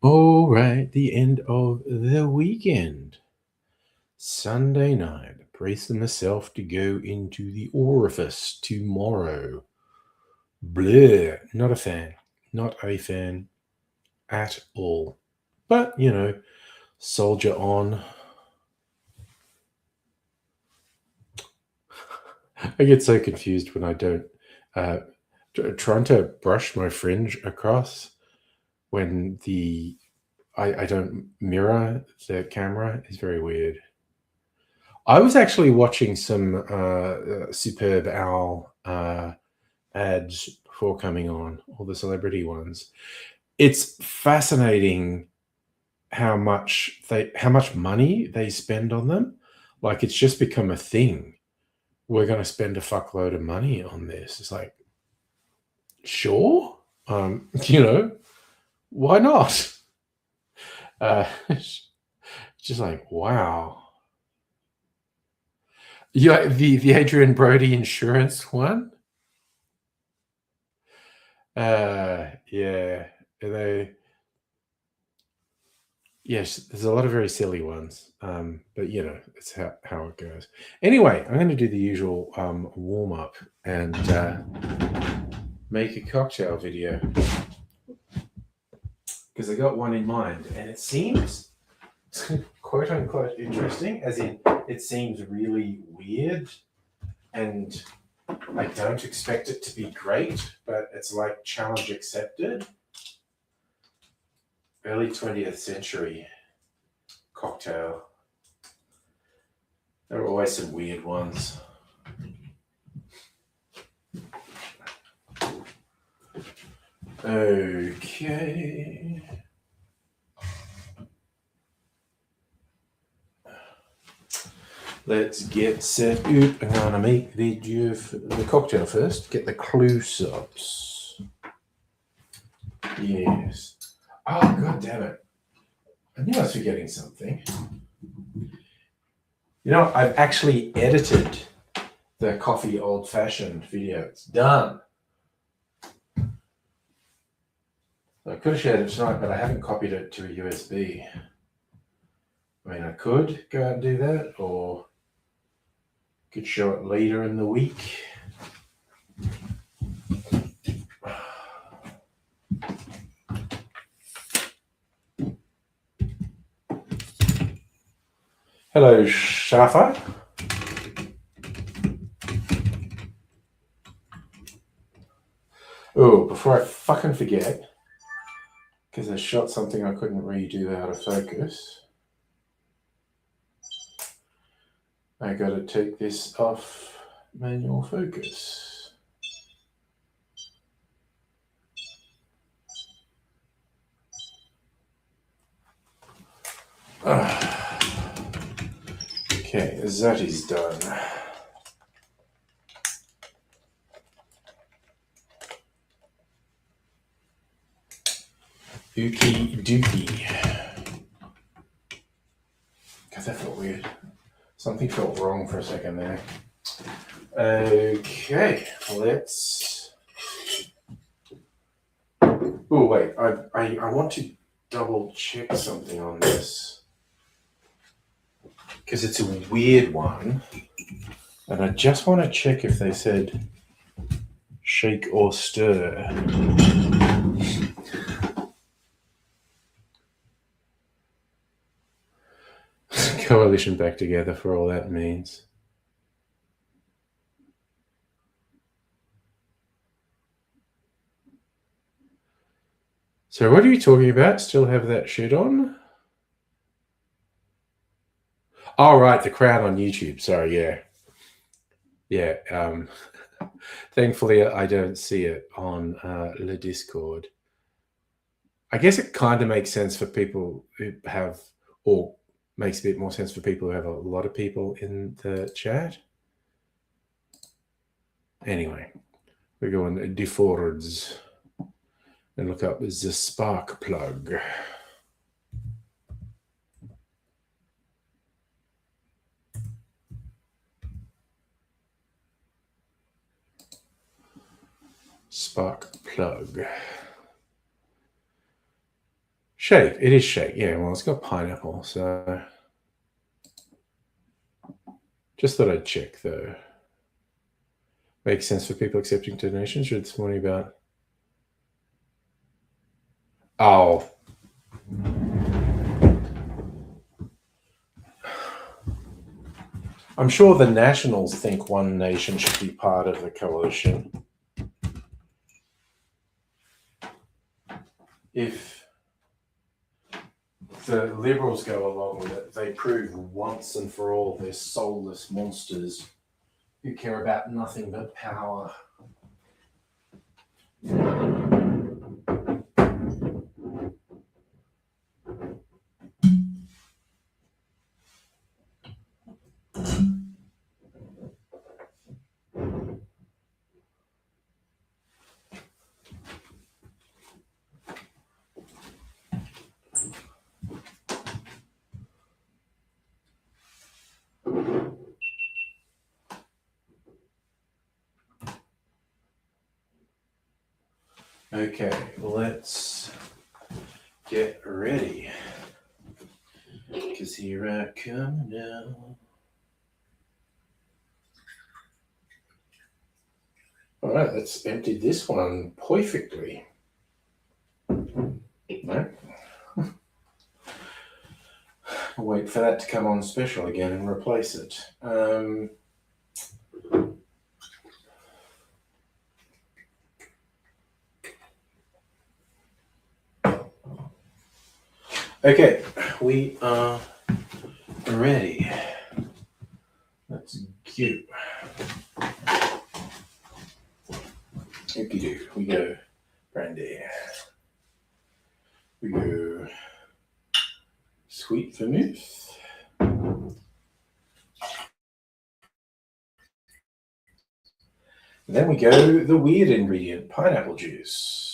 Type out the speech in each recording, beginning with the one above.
All right, the end of the weekend. Sunday night, bracing myself to go into the orifice tomorrow. Bleh, not a fan. Not a fan at all. But, soldier on. I get so confused when I don't. Trying to brush my fringe across when I don't mirror the camera is very weird. I was actually watching some Superb Owl ads before coming on, all the celebrity ones. It's fascinating how much money they spend on them. Like, it's just become a thing. We're going to spend a fuckload of money on this. It's like, sure, why not? It's just like, wow. Yeah, the Adrian Brody insurance one. Yeah, yes, there's a lot of very silly ones, but it's how it goes. Anyway, I'm going to do the usual warm up and make a cocktail video because I got one in mind, and it seems quote unquote interesting, as in it seems really weird, and I don't expect it to be great, but it's like challenge accepted. Early 20th century cocktail. There are always some weird ones. Okay. Let's get set up. I'm gonna make the cocktail first. Get the close-ups. Yes. Oh, god damn it. I knew I was forgetting something. I've actually edited the coffee old-fashioned video. It's done. I could have shared it tonight, but I haven't copied it to a USB. I mean, I could go out and do that, or could show it later in the week. Hello, Shafa. Oh, before I fucking forget, because I shot something I couldn't redo out of focus, I gotta take this off manual focus. Okay, that is done. Ookie dookie. God, that felt weird. Something felt wrong for a second there. Okay, let's... Oh, wait, I want to double check something on this, because it's a weird one, and I just want to check if they said shake or stir. Coalition back together for all that means. So what are you talking about? Still have that shit on? Oh, right, the crowd on YouTube. Sorry, yeah. Yeah, thankfully I don't see it on the Discord. I guess it kind of makes sense for people who have, or makes a bit more sense for people who have a lot of people in the chat. Anyway, we're going deforwards and look up the spark plug. Spark plug. Shake. It is shake. Yeah, well, it's got pineapple, so just thought I'd check, though. Makes sense for people accepting donations. Read this morning about... Oh. I'm sure the Nationals think One Nation should be part of the coalition. If the Liberals go along with it, they prove once and for all they're soulless monsters who care about nothing but power. Okay, let's get ready, because here I come now. All right, let's empty this one perfectly. No? Wait for that to come on special again and replace it. Okay, we are ready. Let's go. Okie-doo. We go brandy. We go sweet vermouth. And then we go the weird ingredient, pineapple juice.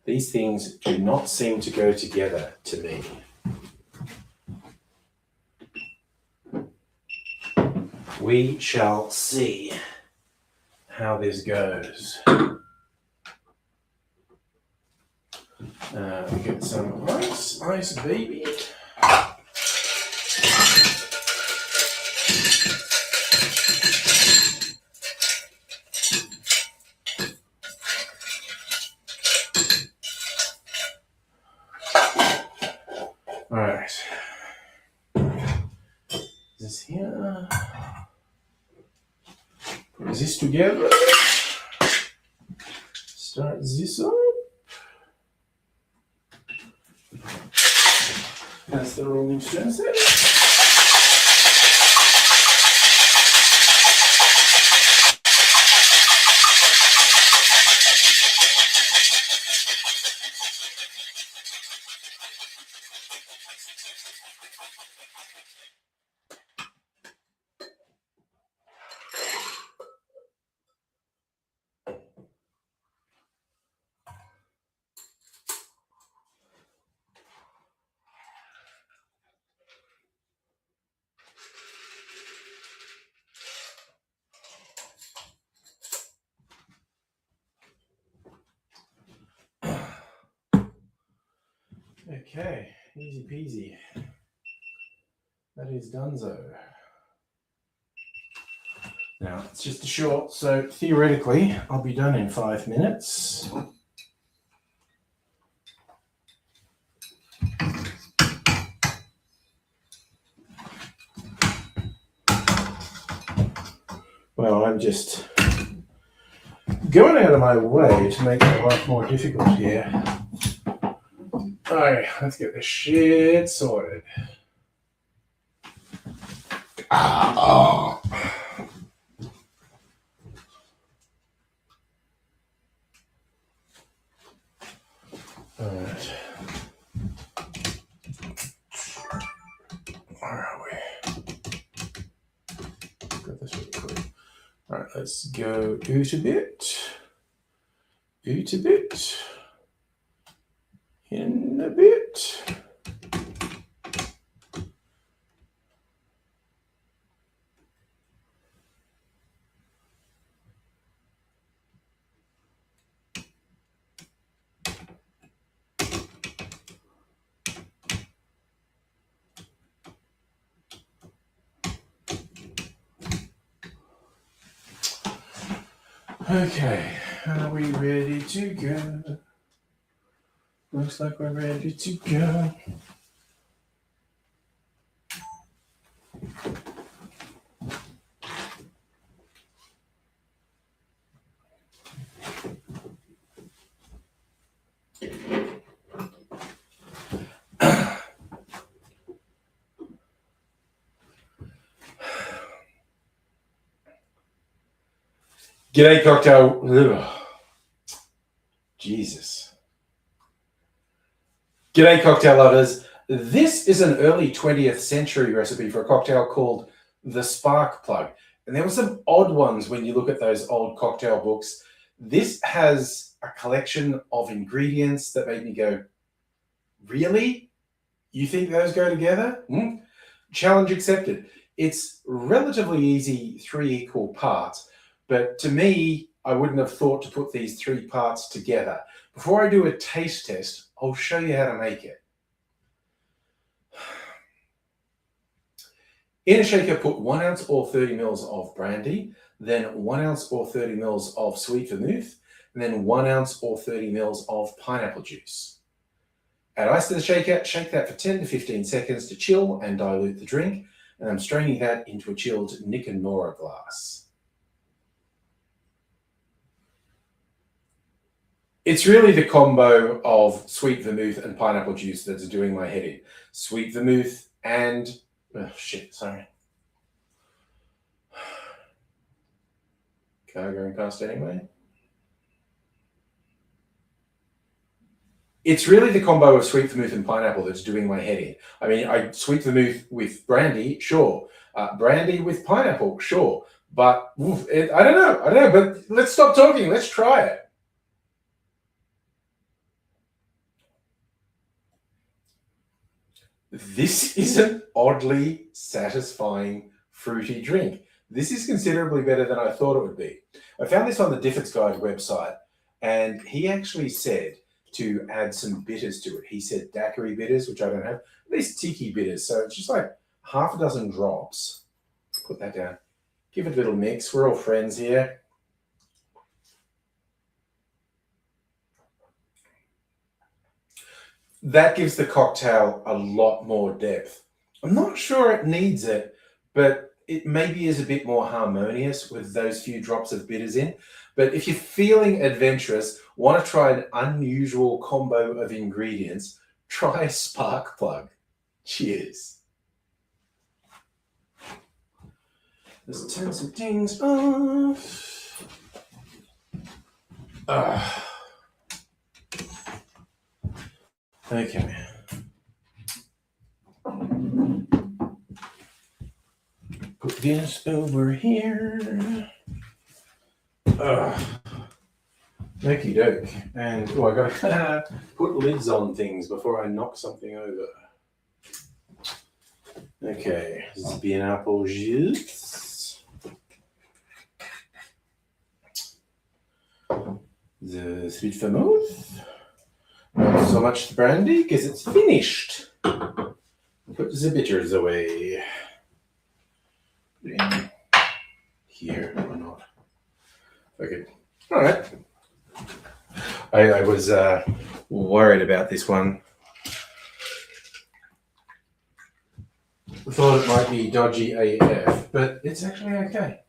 These things do not seem to go together to me. We shall see how this goes. We get some ice, baby. All right. This here. Put this together. Start this up. That's the Rolling Stones there. Okay, easy peasy. That is donezo. Now, it's just a short, so theoretically, I'll be done in 5 minutes. Well, I'm just going out of my way to make my life more difficult here. Alright, let's get this shit sorted. Oh. Alright. Let's go out a bit. Out a bit. In a bit. Okay, are we ready to go? Looks like we're ready to go. G'day, cocktail. Ugh. Jesus. G'day, cocktail lovers. This is an early 20th century recipe for a cocktail called the Spark Plug. And there were some odd ones when you look at those old cocktail books. This has a collection of ingredients that made me go, really? You think those go together? Challenge accepted. It's relatively easy, 3 equal parts. But to me, I wouldn't have thought to put these 3 parts together. Before I do a taste test, I'll show you how to make it. In a shaker, put 1 ounce or 30 mils of brandy, then 1 ounce or 30 mils of sweet vermouth, and then 1 ounce or 30 mils of pineapple juice. Add ice to the shaker, shake that for 10 to 15 seconds to chill and dilute the drink, and I'm straining that into a chilled Nick and Nora glass. It's really the combo of sweet vermouth and pineapple juice that's doing my head in. Sweet vermouth and... oh, shit, sorry. Car going past anyway. It's really the combo of sweet vermouth and pineapple that's doing my head in. I mean, sweet vermouth with brandy, sure. Brandy with pineapple, sure. But I don't know. But let's stop talking. Let's try it. This is an oddly satisfying fruity drink. This is considerably better than I thought it would be. I found this on the Difford's Guide website, and he actually said to add some bitters to it. He said daiquiri bitters, which I don't have. These tiki bitters, so it's just like half a dozen drops. Put that down. Give it a little mix. We're all friends here. That gives the cocktail a lot more depth. I'm not sure it needs it, but it maybe is a bit more harmonious with those few drops of bitters in. But if you're feeling adventurous, want to try an unusual combo of ingredients, try Spark Plug. Cheers. Let's turn some things off. Okay. Put this over here. Okie doke. And I gotta put lids on things before I knock something over. Okay, this is bean apple juice. The sweet vermouth. Not so much the brandy because it's finished. Put the bitters away. In here or not. Okay. All right. I was worried about this one. I thought it might be dodgy AF, but it's actually okay.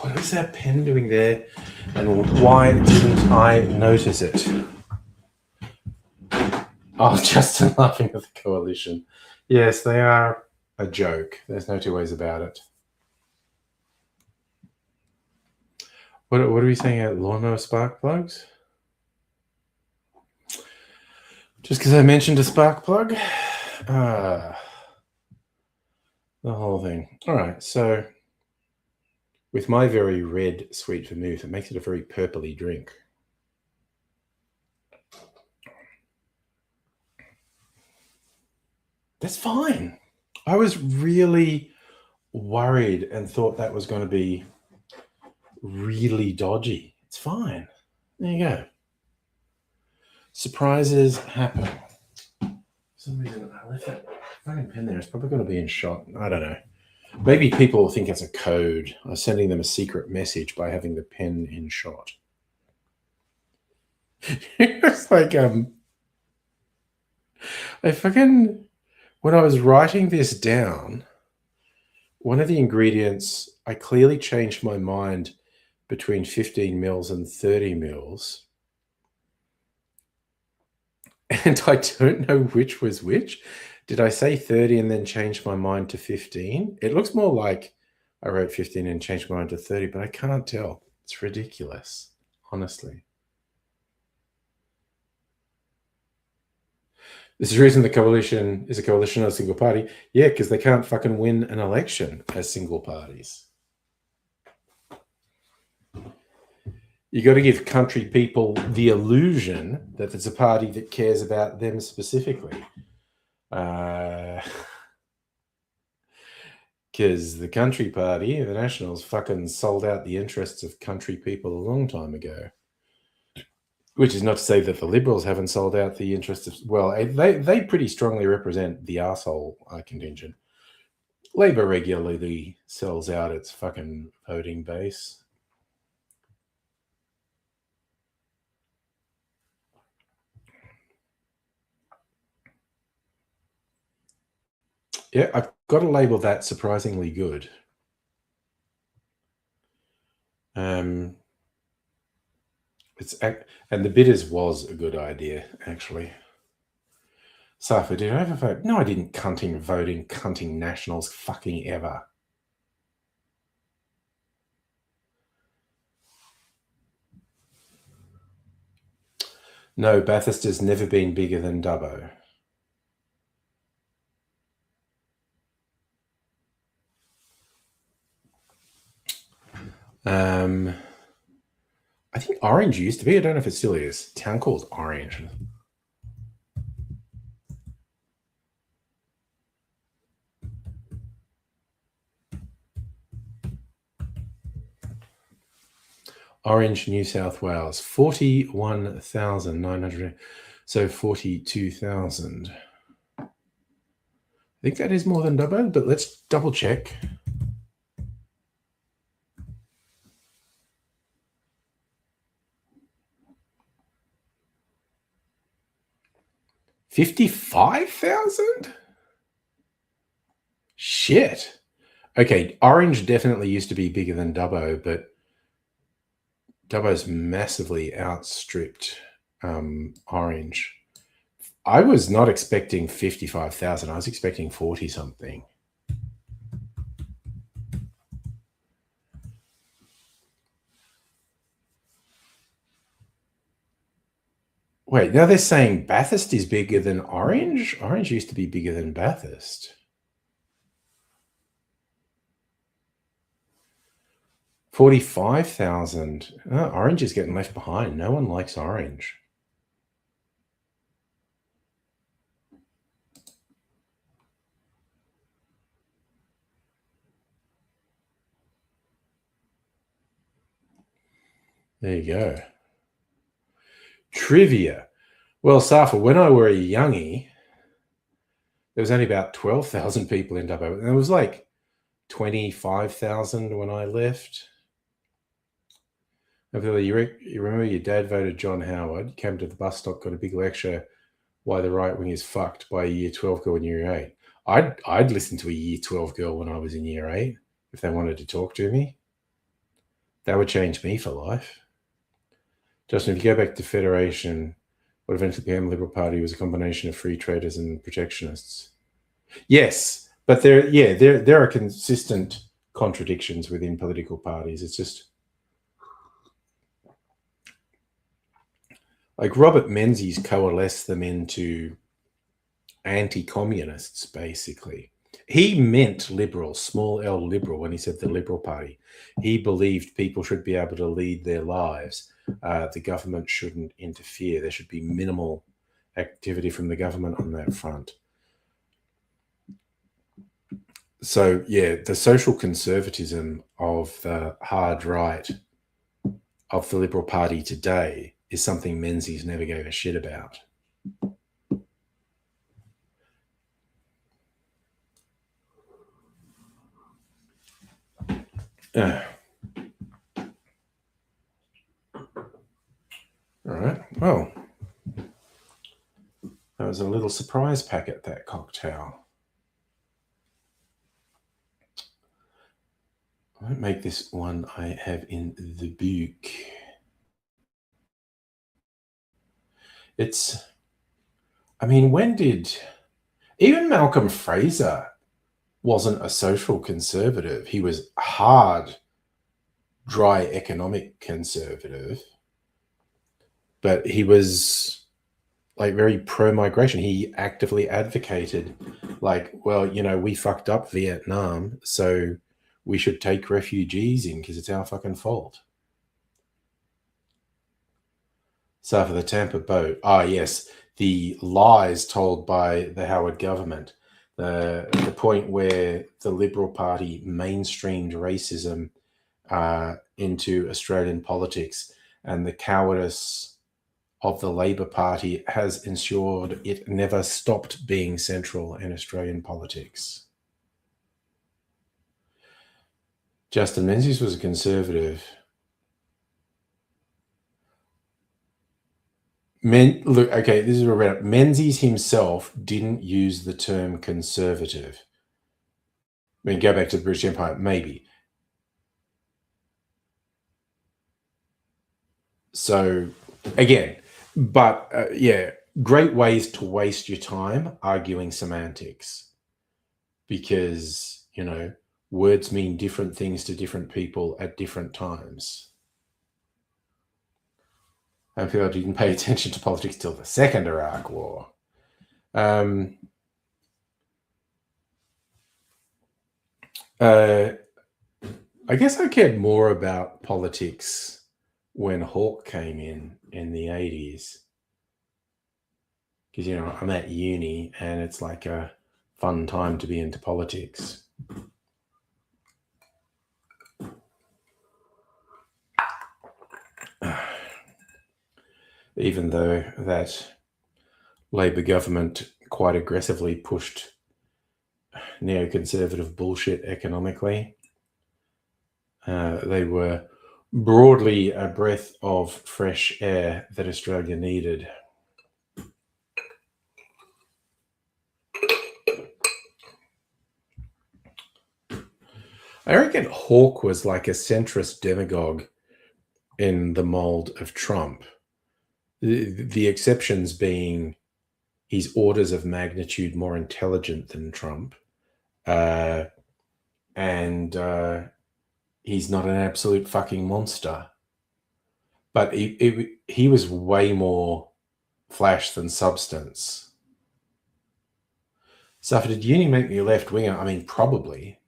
What is that pen doing there? And why didn't I notice it? Oh, Justin laughing at the coalition. Yes, they are a joke. There's no two ways about it. What are we saying at lawnmower spark plugs? Just because I mentioned a spark plug? The whole thing. All right, so with my very red sweet vermouth, it makes it a very purpley drink. That's fine. I was really worried and thought that was going to be really dodgy. It's fine. There you go. Surprises happen. For some reason, I left that fucking pen there. It's probably going to be in shot. I don't know. Maybe people think it's a code. I'm sending them a secret message by having the pen in shot. It's like I fucking when I was writing this down, one of the ingredients I clearly changed my mind between 15 mils and 30 mils. And I don't know which was which. Did I say 30 and then change my mind to 15? It looks more like I wrote 15 and changed my mind to 30, but I can't tell. It's ridiculous, honestly. This is the reason the coalition is a coalition of a single party. Yeah, because they can't fucking win an election as single parties. You got to give country people the illusion that there's a party that cares about them specifically. Because the country party, the Nationals, fucking sold out the interests of country people a long time ago. Which is not to say that the Liberals haven't sold out the interests of... Well, they pretty strongly represent the arsehole contingent. Labor regularly sells out its fucking voting base. Yeah, I've got to label that surprisingly good. And the bitters was a good idea, actually. Safa, did I ever vote? No, I didn't. Cunting Nationals fucking ever. No, Bathurst has never been bigger than Dubbo. I think Orange used to be. I don't know if it still is. Town called Orange. Orange, New South Wales, 41,900. So 42,000. I think that is more than Dubbo, but let's double check. $55,000? Shit. Okay, Orange definitely used to be bigger than Dubbo, but Dubbo's massively outstripped Orange. I was not expecting 55,000. I was expecting 40 something. Wait, now they're saying Bathurst is bigger than Orange? Orange used to be bigger than Bathurst. 45,000. Oh, Orange is getting left behind. No one likes Orange. There you go. Trivia. Well, Safa, when I were a youngie, there was only about 12,000 people in Dubbo. And it was like 25,000 when I left. You remember your dad voted John Howard, came to the bus stop, got a big lecture why the right wing is fucked by a year 12 girl in year 8. I'd listen to a year 12 girl when I was in year 8 if they wanted to talk to me. That would change me for life. Justin, if you go back to Federation, what eventually became the Liberal Party was a combination of free traders and protectionists. Yes, but there are consistent contradictions within political parties. It's just like Robert Menzies coalesced them into anti-communists, basically. He meant liberal, small L liberal, when he said the Liberal Party. He believed people should be able to lead their lives. The government shouldn't interfere. There should be minimal activity from the government on that front. So, yeah, the social conservatism of the hard right of the Liberal Party today is something Menzies never gave a shit about. All right. Well, that was a little surprise packet, that cocktail. I won't make this one I have in the book. When did even Malcolm Fraser wasn't a social conservative? He was hard, dry economic conservative, but he was like very pro-migration. He actively advocated, like, well, we fucked up Vietnam, so we should take refugees in because it's our fucking fault. So for the Tampa boat, yes, the lies told by the Howard government, the point where the Liberal Party mainstreamed racism into Australian politics, and the cowardice of the Labor Party has ensured it never stopped being central in Australian politics. Justin Menzies was a conservative. This is where Menzies himself didn't use the term conservative. Go back to the British Empire, maybe. So, again, but great ways to waste your time arguing semantics, because, words mean different things to different people at different times. I feel like you didn't pay attention to politics till the Second Iraq War. I guess I cared more about politics when Hawke came in the 80s. Because, I'm at uni and it's like a fun time to be into politics. Even though that Labor government quite aggressively pushed neoconservative bullshit economically, they were broadly a breath of fresh air that Australia needed. I reckon Hawke was like a centrist demagogue in the mold of Trump. The exceptions being he's orders of magnitude more intelligent than Trump, and he's not an absolute fucking monster. But he was way more flash than substance. So did uni make me a left winger? Probably.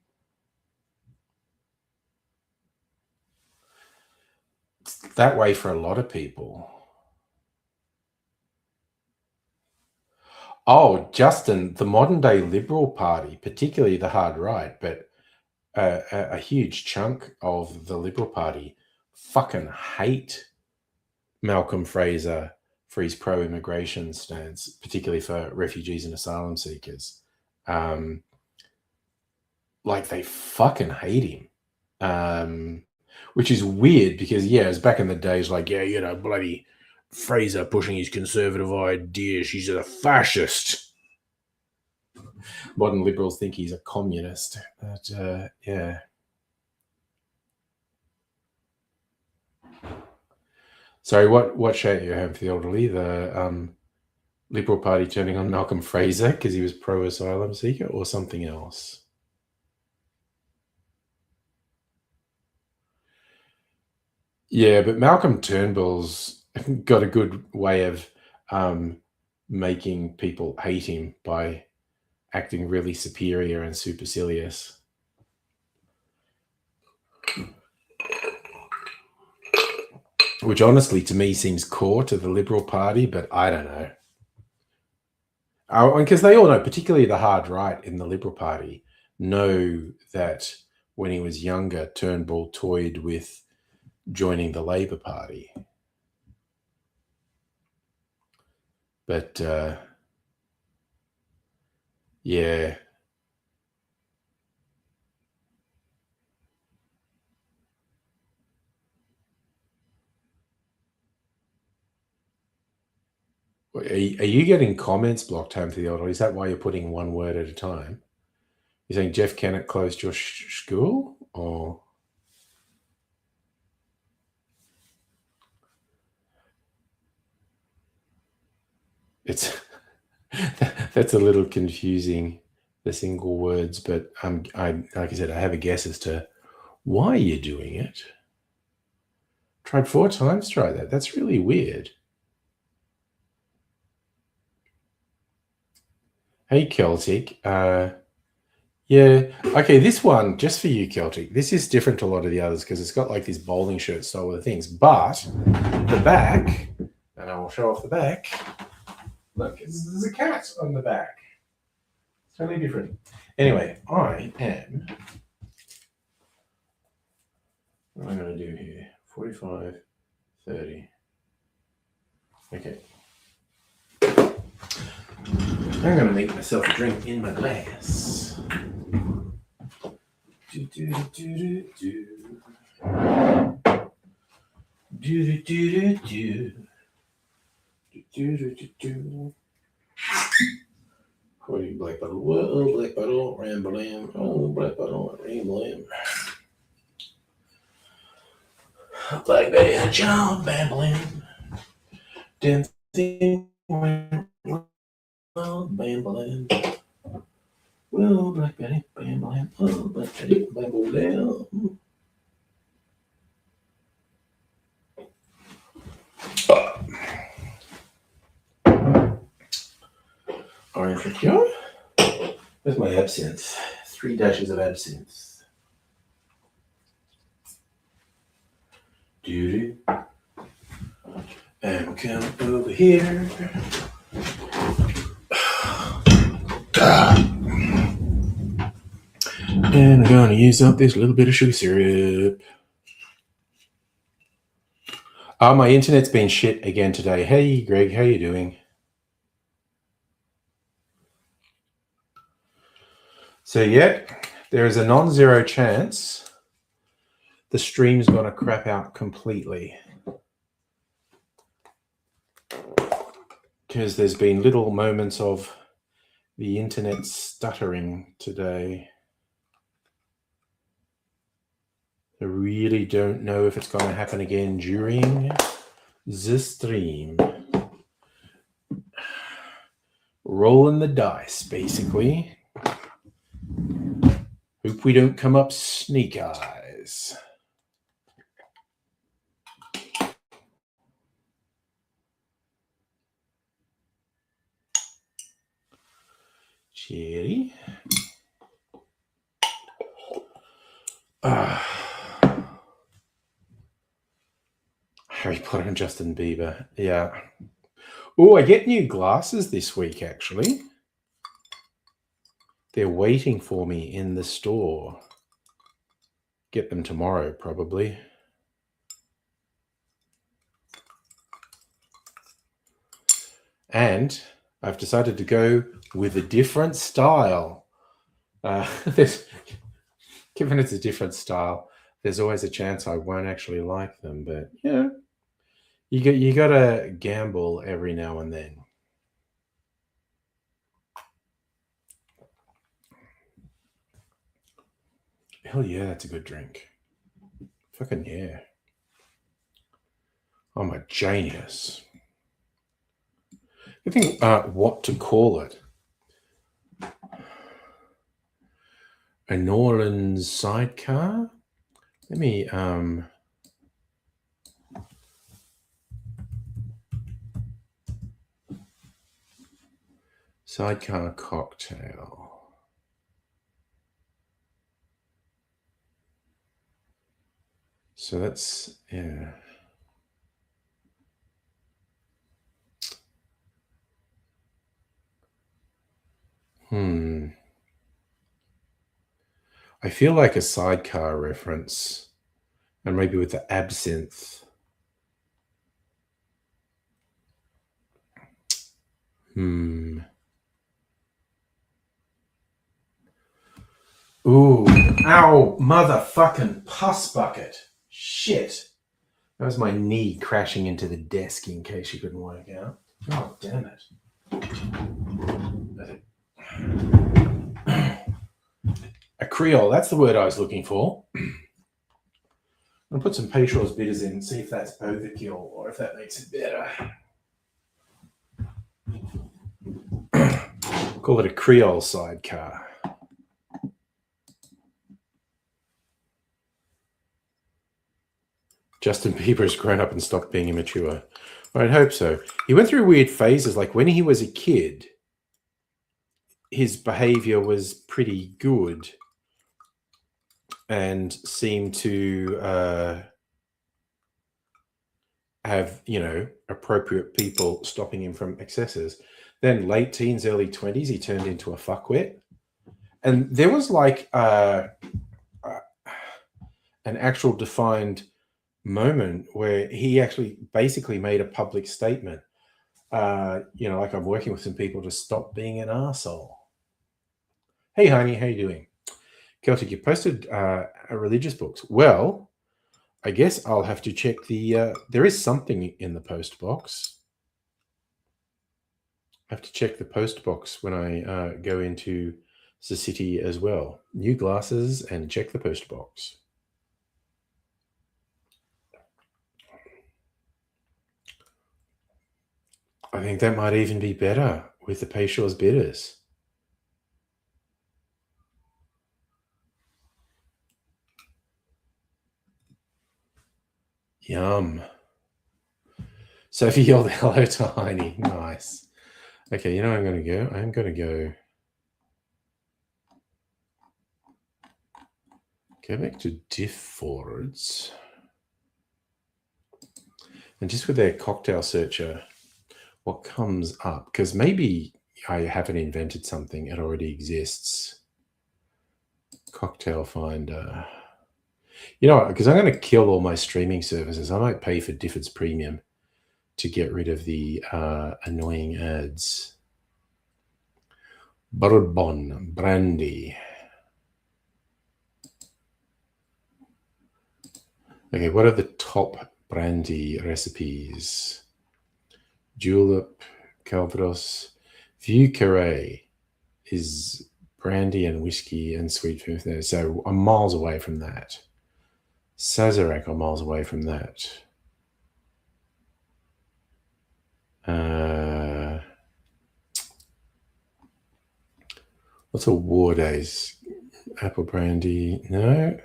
It's that way for a lot of people. Oh, Justin, the modern day Liberal Party, particularly the hard right, but a huge chunk of the Liberal Party fucking hate Malcolm Fraser for his pro-immigration stance, particularly for refugees and asylum seekers. They fucking hate him. Which is weird because, it was back in the days bloody Fraser pushing his conservative ideas. She's a fascist. Modern liberals think he's a communist. But, yeah. Sorry, what shout you have for the elderly? The Liberal Party turning on Malcolm Fraser because he was pro-asylum seeker, or something else? Yeah, but Malcolm Turnbull's got a good way of making people hate him by acting really superior and supercilious. Which honestly to me seems core to the Liberal Party, but I don't know. Because they all know, particularly the hard right in the Liberal Party, know that when he was younger, Turnbull toyed with joining the Labour Party. But yeah. Are you getting comments blocked, home to the old, or is that why you're putting one word at a time? You're saying Jeff Kennett closed your school, or it's that's a little confusing, the single words, but I like I said, I have a guess as to why you're doing it. Tried 4 times, try that. That's really weird. Hey, Celtic. Yeah. Okay, this one, just for you, Celtic. This is different to a lot of the others because it's got like this bowling shirt style with the things. But the back, and I will show off the back. Look, there's a cat on the back. It's totally different. Anyway, I am. What am I going to do here? 45, 30. Okay. I'm going to make myself a drink in my glass. Do, do, do, do, do. Do, do, do, do, do, do, do, do. Quoting Black Bottle. Whoa, Black Bottle, rambling. Oh, Black Bottle, rambling. Black Betty and John babbling. Dancing went well, bambling. Well, Black Betty, bambling. Oh, Black Betty, bambling. Orange liqueur. Where's my absinthe? 3 dashes of absinthe. Duty. And come over here. And I'm gonna use up this little bit of sugar syrup. My internet's been shit again today. Hey, Greg, how you doing? So, yeah, there is a non-zero chance the stream's going to crap out completely. Because there's been little moments of the internet stuttering today. I really don't know if it's going to happen again during the stream. Rolling the dice, basically. Hope we don't come up snake eyes. Cherry. Harry Potter and Justin Bieber. Yeah. Oh, I get new glasses this week, actually. They're waiting for me in the store. Get them tomorrow, probably. And I've decided to go with a different style. Given it's a different style, there's always a chance I won't actually like them. But yeah, you got to gamble every now and then. Hell yeah, that's a good drink. Fucking yeah. I'm a genius. I think what to call it. A Norland's sidecar. Let me Sidecar cocktail. So that's, yeah. I feel like a sidecar reference, and maybe with the absinthe. Ooh, ow, motherfucking pus bucket. Shit. That was my knee crashing into the desk in case you couldn't work out. Oh, damn it. A Creole, that's the word I was looking for. I'm going to put some Peychaud's bitters in and see if that's overkill or if that makes it better. Call it a Creole sidecar. Justin Bieber's grown up and stopped being immature. I'd hope so. He went through weird phases. Like when he was a kid, his behavior was pretty good and seemed to have, appropriate people stopping him from excesses. Then late teens, early 20s, he turned into a fuckwit. And there was like an actual defined moment where he actually basically made a public statement. Like I'm working with some people to stop being an asshole. Hey, honey, how you doing? Celtic, you posted religious books. Well, I guess I'll have to check there is something in the post box. I have to check the post box when I go into the city as well. New glasses and check the post box. I think that might even be better with the Peychaud's bitters. Yum. Sophie yelled hello to Heine. Nice. Okay, you know where I'm going to go? I'm going to go back to Diff Forwards. And just with their cocktail searcher, what comes up? Because maybe I haven't invented something. It already exists. Cocktail Finder. You know what? Because I'm going to kill all my streaming services. I might pay for Difford's Premium to get rid of the annoying ads. Bourbon, brandy. Okay, what are the top brandy recipes? Julep, Calvados. Vieux Carré is brandy and whiskey and sweet food. So I'm miles away from that. Sazerac, I'm miles away from that. What's a Wardays? Apple brandy? No.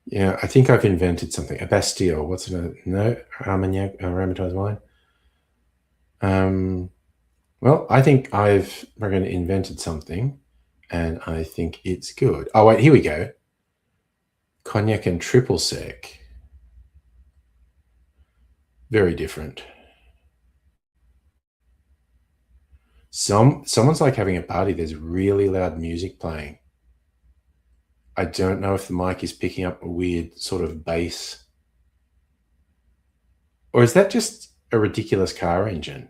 Yeah, I think I've invented something. A Bastille. What's it? No. Armagnac, aromatized wine. Well, I think I've invented something, and I think it's good. Oh, wait, here we go. Cognac and triple sec. Very different. Someone's like having a party. There's really loud music playing. I don't know if the mic is picking up a weird sort of bass. Or is that just a ridiculous car engine?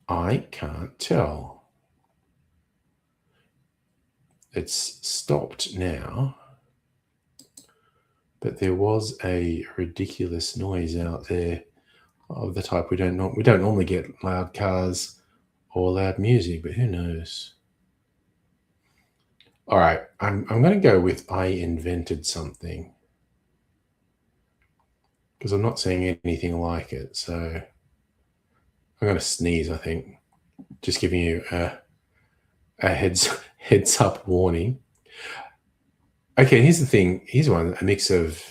I can't tell. It's stopped now. But there was a ridiculous noise out there of the type we don't normally get loud cars or loud music, but who knows? All right, I'm going to go with I invented something because I'm not seeing anything like it. So I'm going to sneeze, I think. Just giving you a heads up warning. Okay, here's the thing. Here's one, a mix of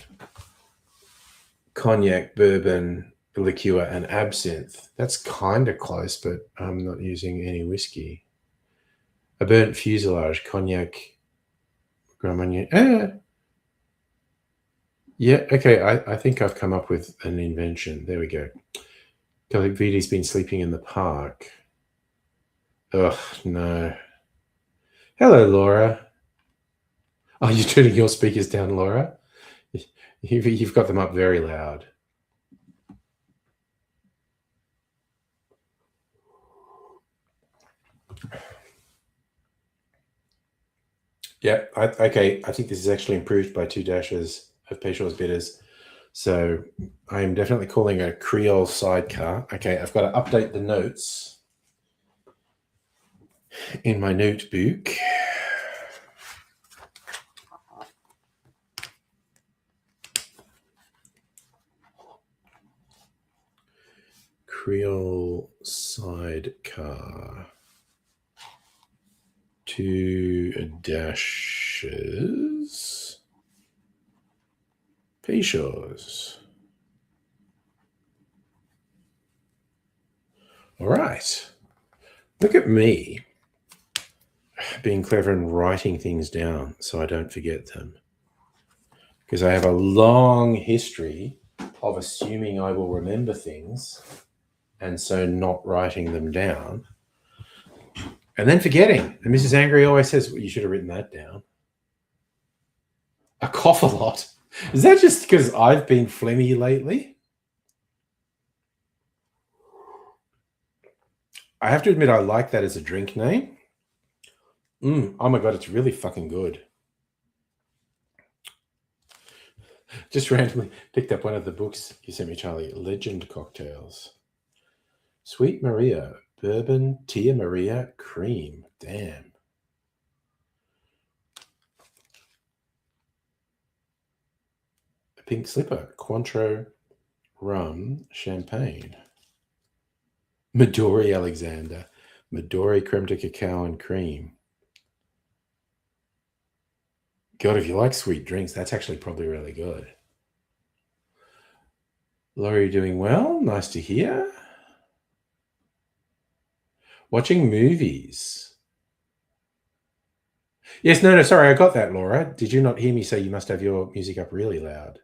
cognac, bourbon, liqueur, and absinthe. That's kind of close, but I'm not using any whiskey. A burnt fuselage, cognac, Grand Marnier. Yeah, okay. I think I've come up with an invention. There we go. Viti's been sleeping in the park. Ugh, no. Hello, Laura. Oh, you're turning your speakers down, Laura? You've got them up very loud. Yeah, okay. I think this is actually improved by 2 dashes of Peychaud's bitters. So I'm definitely calling a Creole sidecar. Okay, I've got to update the notes in my notebook. Creole sidecar. 2 dashes. Peychaud's. All right. Look at me being clever and writing things down so I don't forget them. Because I have a long history of assuming I will remember things and so not writing them down and then forgetting. And Mrs. Angry always says, well, you should have written that down. A cough a lot. Is that just because I've been phlegmy lately? I have to admit I like that as a drink name. Oh my God, it's really fucking good. Just randomly picked up one of the books you sent me, Charlie. Legend Cocktails. Sweet Maria, Bourbon, Tia Maria, Cream. Damn. A Pink Slipper, Cointreau, Rum, Champagne. Midori Alexander, Midori Creme de Cacao and Cream. God, if you like sweet drinks, that's actually probably really good. Laurie doing well. Nice to hear. Watching movies. Yes, no, sorry, I got that, Laura. Did you not hear me say you must have your music up really loud?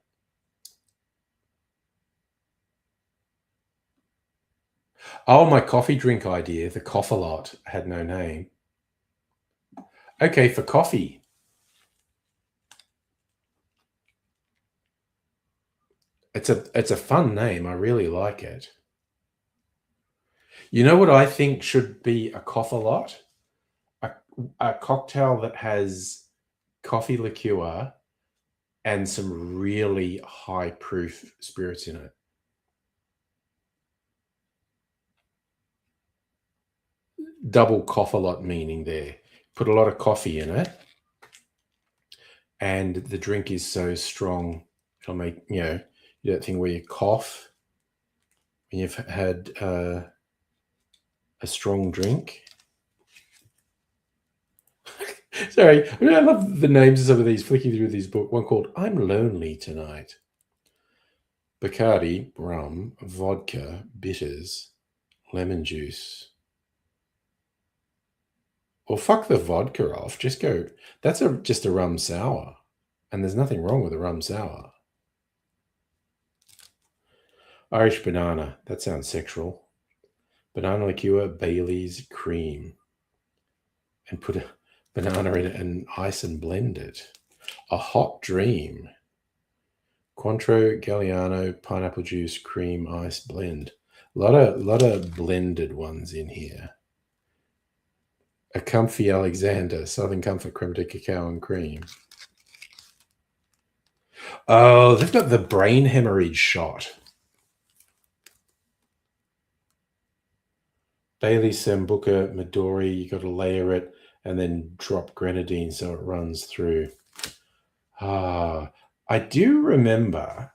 Oh, my coffee drink idea, the Cough-A-Lot, had no name. Okay, for coffee. It's a fun name. I really like it. You know what I think should be a Cough-A-Lot? A cocktail that has coffee liqueur and some really high proof spirits in it. Double Cough-A-Lot meaning there. Put a lot of coffee in it, and the drink is so strong it'll make that thing where you cough when you've had a strong drink. Sorry, I love the names of some of these. Flicking through these books, one called "I'm Lonely Tonight." Bacardi, rum, vodka, bitters, lemon juice. Well, fuck the vodka off. Just go. That's just a rum sour, and there's nothing wrong with a rum sour. Irish banana. That sounds sexual. Banana liqueur, Bailey's, cream, and put a banana in it and ice and blend it. A hot dream. Cointreau, Galliano, pineapple juice, cream, ice blend. A lot of blended ones in here. A comfy Alexander, Southern Comfort creme de cacao and cream. Oh, they've got the brain hemorrhage shot. Bailey, Sambuca, Midori, you got to layer it and then drop grenadine so it runs through. I do remember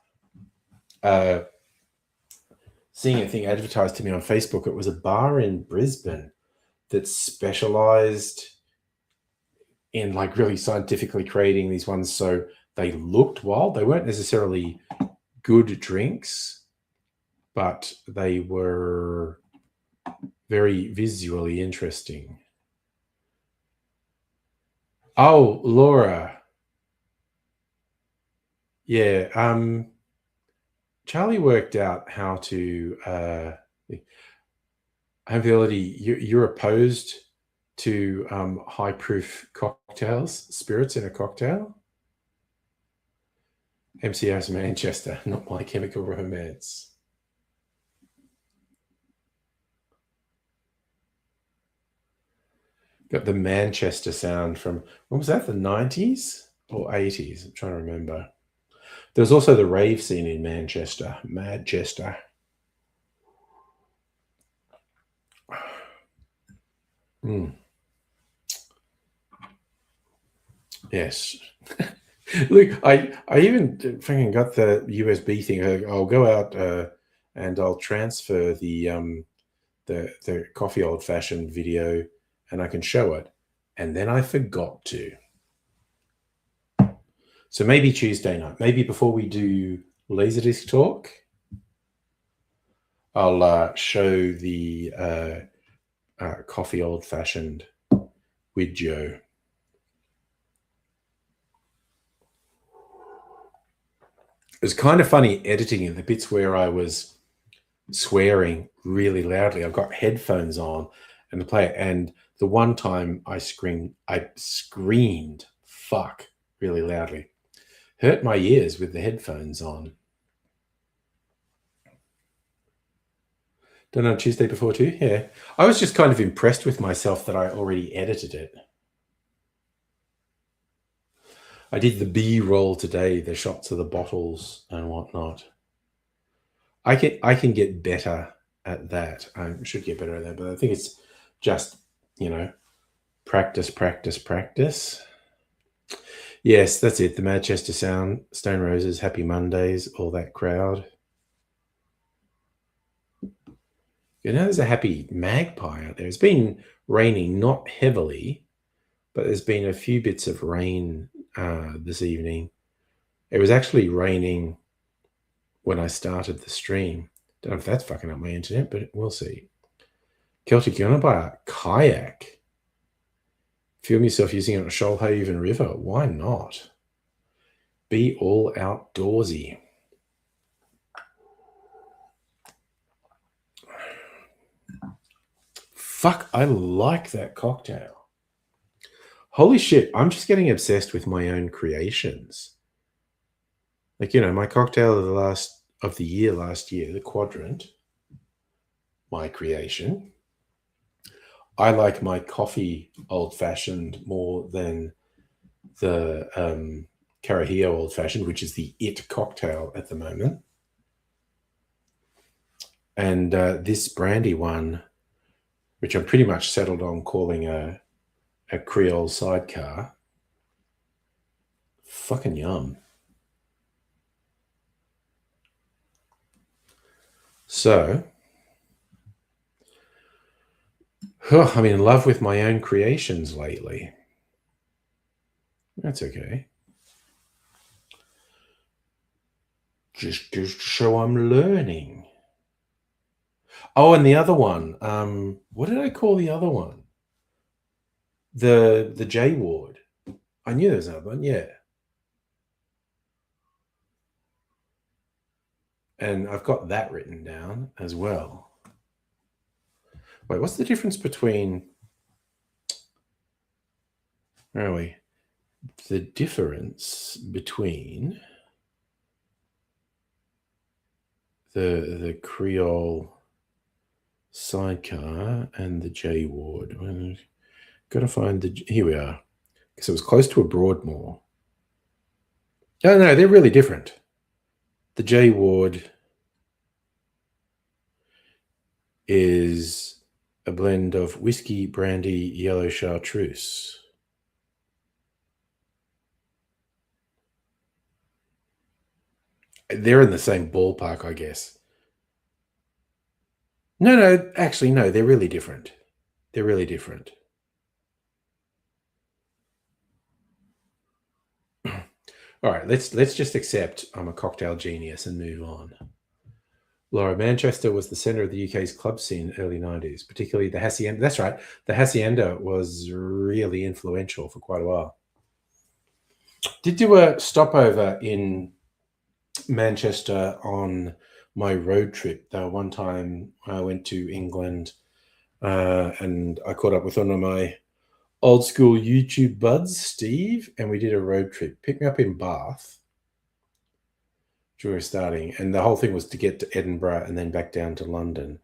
seeing a thing advertised to me on Facebook. It was a bar in Brisbane that specialized in like really scientifically creating these ones so they looked wild. They weren't necessarily good drinks, but they were very visually interesting. Oh, Laura. Yeah. Charlie worked out how to ability. You're opposed to high proof cocktails, spirits in a cocktail. MCS Manchester, not My Chemical Romance. Got the Manchester sound from, when was that, the 90s or 80s? I'm trying to remember. There was also the rave scene in Manchester. Mm. Yes. Look, I even fucking got the USB thing. I'll go out and I'll transfer the coffee old fashioned video, and I can show it. And then I forgot to. So maybe Tuesday night, maybe before we do Laserdisc talk, I'll show the coffee old fashioned with Joe. It was kind of funny editing in the bits where I was swearing really loudly. I've got headphones on and the player, and the one time I screamed fuck really loudly. Hurt my ears with the headphones on. Done on Tuesday before too? Yeah. I was just kind of impressed with myself that I already edited it. I did the B-roll today, the shots of the bottles and whatnot. I can get better at that. I should get better at that, but I think it's just, practice. Yes, that's it. The Manchester Sound, Stone Roses, Happy Mondays, all that crowd. There's a happy magpie out there. It's been raining, not heavily, but there's been a few bits of rain this evening. It was actually raining when I started the stream. Don't know if that's fucking up my internet, but we'll see. Celtic, you want to buy a kayak? Film yourself using it on a Shoalhaven River. Why not? Be all outdoorsy. Fuck, I like that cocktail. Holy shit, I'm just getting obsessed with my own creations. Like, my cocktail of the year last year, the Quadrant, my creation. I like my coffee old-fashioned more than the Carajillo old-fashioned, which is the it cocktail at the moment. And this brandy one, which I'm pretty much settled on calling a Creole sidecar. Fucking yum. So, I'm in love with my own creations lately. That's okay. Just to show I'm learning. Oh, and the other one. What did I call the other one? The J Ward. I knew there was another one, yeah. And I've got that written down as well. Wait, what's the difference between... Where are we? The difference between the Creole sidecar and the J Ward. Got to find here we are, because it was close to a Broadmoor. No, they're really different. The J Ward is a blend of whiskey, brandy, yellow chartreuse. They're in the same ballpark, I guess. No, actually, no, they're really different. They're really different. All right, let's just accept I'm a cocktail genius and move on. Laura, Manchester was the centre of the UK's club scene in the early 90s, particularly the Hacienda. That's right. The Hacienda was really influential for quite a while. Did do a stopover in Manchester on my road trip. One time I went to England and I caught up with one of my old school YouTube buds, Steve, and we did a road trip. Picked me up in Bath during starting, and the whole thing was to get to Edinburgh and then back down to London.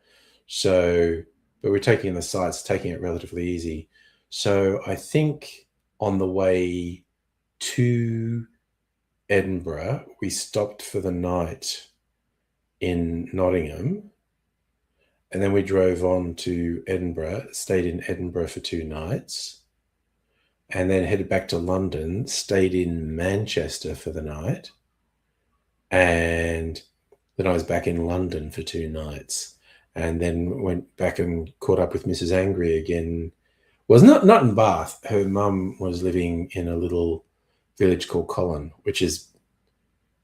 So, but we're taking the sites, taking it relatively easy. So I think on the way to Edinburgh, we stopped for the night in Nottingham, and then we drove on to Edinburgh, stayed in Edinburgh for 2 nights, and then headed back to London, stayed in Manchester for the night, and then I was back in London for 2 nights, and then went back and caught up with Mrs. Angry again. Was not in Bath. Her mum was living in a little village called Colin, which is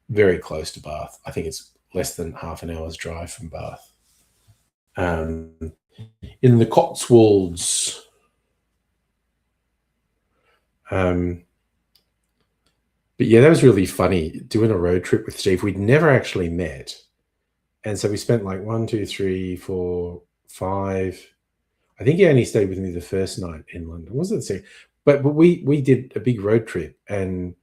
very close to Bath. I think it's less than half an hour's drive from Bath. In the Cotswolds. But yeah, that was really funny doing a road trip with Steve. We'd never actually met. And so we spent like 1, 2, 3, 4, 5. I think he only stayed with me the first night in London. Was it the same? But we did a big road trip and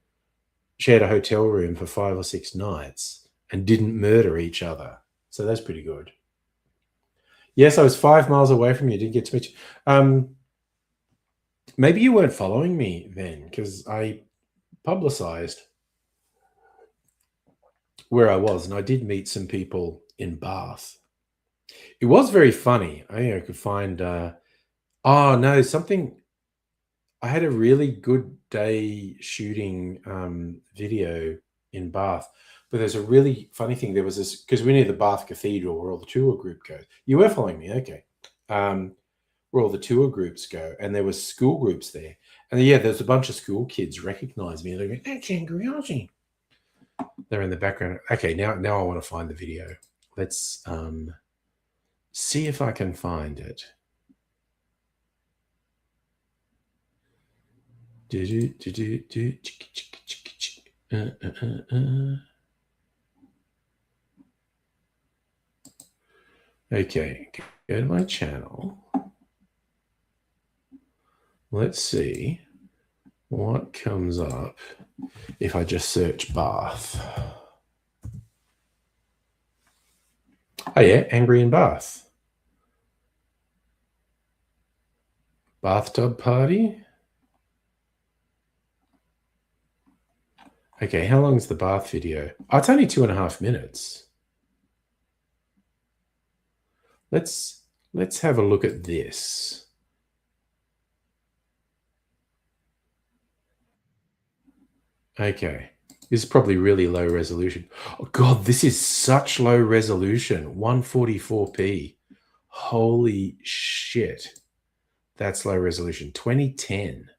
shared a hotel room for 5 or 6 nights and didn't murder each other. So that's pretty good. Yes, I was 5 miles away from you. Didn't get to meet you. Maybe you weren't following me then, because I publicized where I was, and I did meet some people in Bath. It was very funny. I could find. Something. I had a really good day shooting video in Bath, but there's a really funny thing. There was this, because we're near the Bath Cathedral where all the tour group goes. You were following me, okay? Where all the tour groups go, and there were school groups there, and yeah, there's a bunch of school kids recognize me. They're going, "That's Angry. They're in the background. Okay, now I want to find the video. Let's see if I can find it. Okay, go to my channel. Let's see what comes up if I just search Bath. Oh yeah, Angry in Bath. Bathtub party. Okay, how long is the bath video? Oh, it's only 2.5 minutes. Let's have a look at this. Okay, this is probably really low resolution. Oh God, this is such low resolution, 144p. Holy shit. That's low resolution, 2010.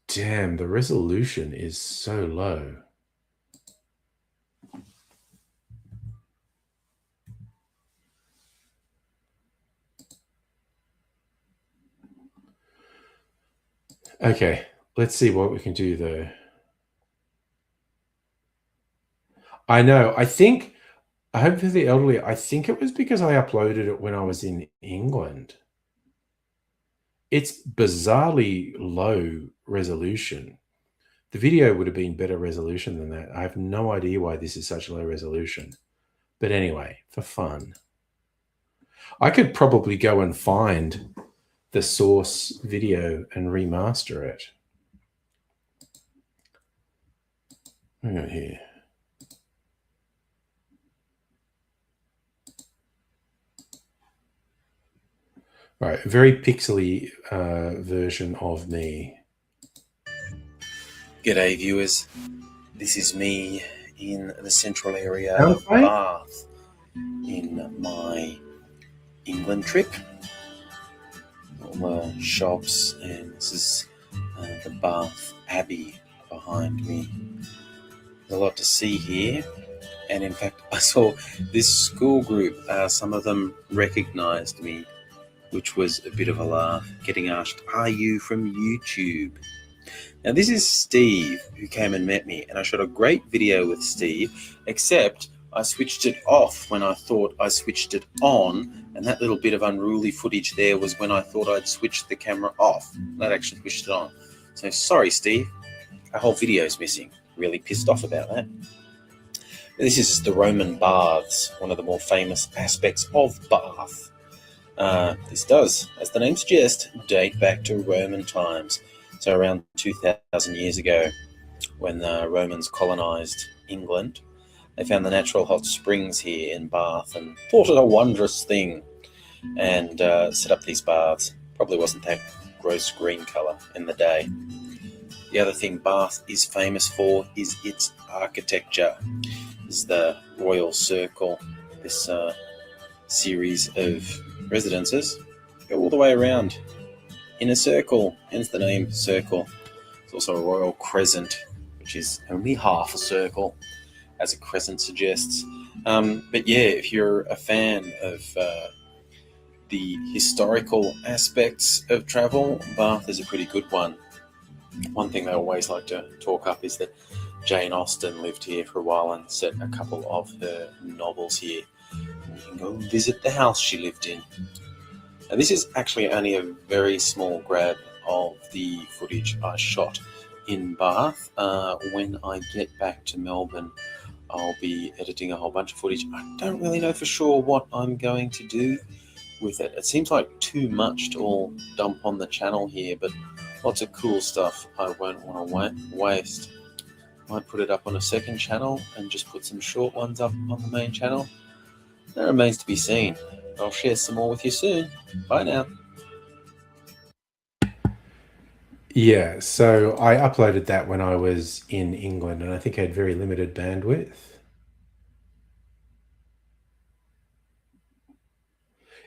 Damn, the resolution is so low. Okay, let's see what we can do though. I know. I think, I hope for the elderly, I think it was because I uploaded it when I was in England. It's bizarrely low resolution. The video would have been better resolution than that. I have no idea why this is such low resolution. But anyway, for fun. I could probably go and find the source video and remaster it. Hang on here. All right, very pixely version of me. G'day viewers, this is me in the central area of Bath in my England trip. All the shops, and this is the Bath Abbey behind me. There's a lot to see here. And in fact, I saw this school group, some of them recognised me, which was a bit of a laugh, getting asked, "Are you from YouTube?" Now, this is Steve, who came and met me, and I shot a great video with Steve, except I switched it off when I thought I switched it on, and that little bit of unruly footage there was when I thought I'd switched the camera off. That actually switched it on. So sorry, Steve. A whole video's missing. Really pissed off about that. This is the Roman baths, one of the more famous aspects of Bath. This does, as the name suggests, date back to Roman times. So around 2,000 years ago, when the Romans colonised England, they found the natural hot springs here in Bath and thought it a wondrous thing and set up these baths. Probably wasn't that gross green colour in the day. The other thing Bath is famous for is its architecture. This is the Royal Circle, this series of residences go all the way around in a circle, hence the name Circle. It's also a Royal Crescent, which is only half a circle, as a crescent suggests. But yeah, if you're a fan of the historical aspects of travel, Bath is a pretty good one. One thing they always like to talk up is that Jane Austen lived here for a while and set a couple of her novels here. And you can go and visit the house she lived in. Now, this is actually only a very small grab of the footage I shot in Bath. When I get back to Melbourne, I'll be editing a whole bunch of footage. I don't really know for sure what I'm going to do with it. It seems like too much to all dump on the channel here, but lots of cool stuff I won't want to waste. Might put it up on a second channel and just put some short ones up on the main channel. That remains to be seen. I'll share some more with you soon. Bye now. Yeah, so I uploaded that when I was in England, and I think I had very limited bandwidth.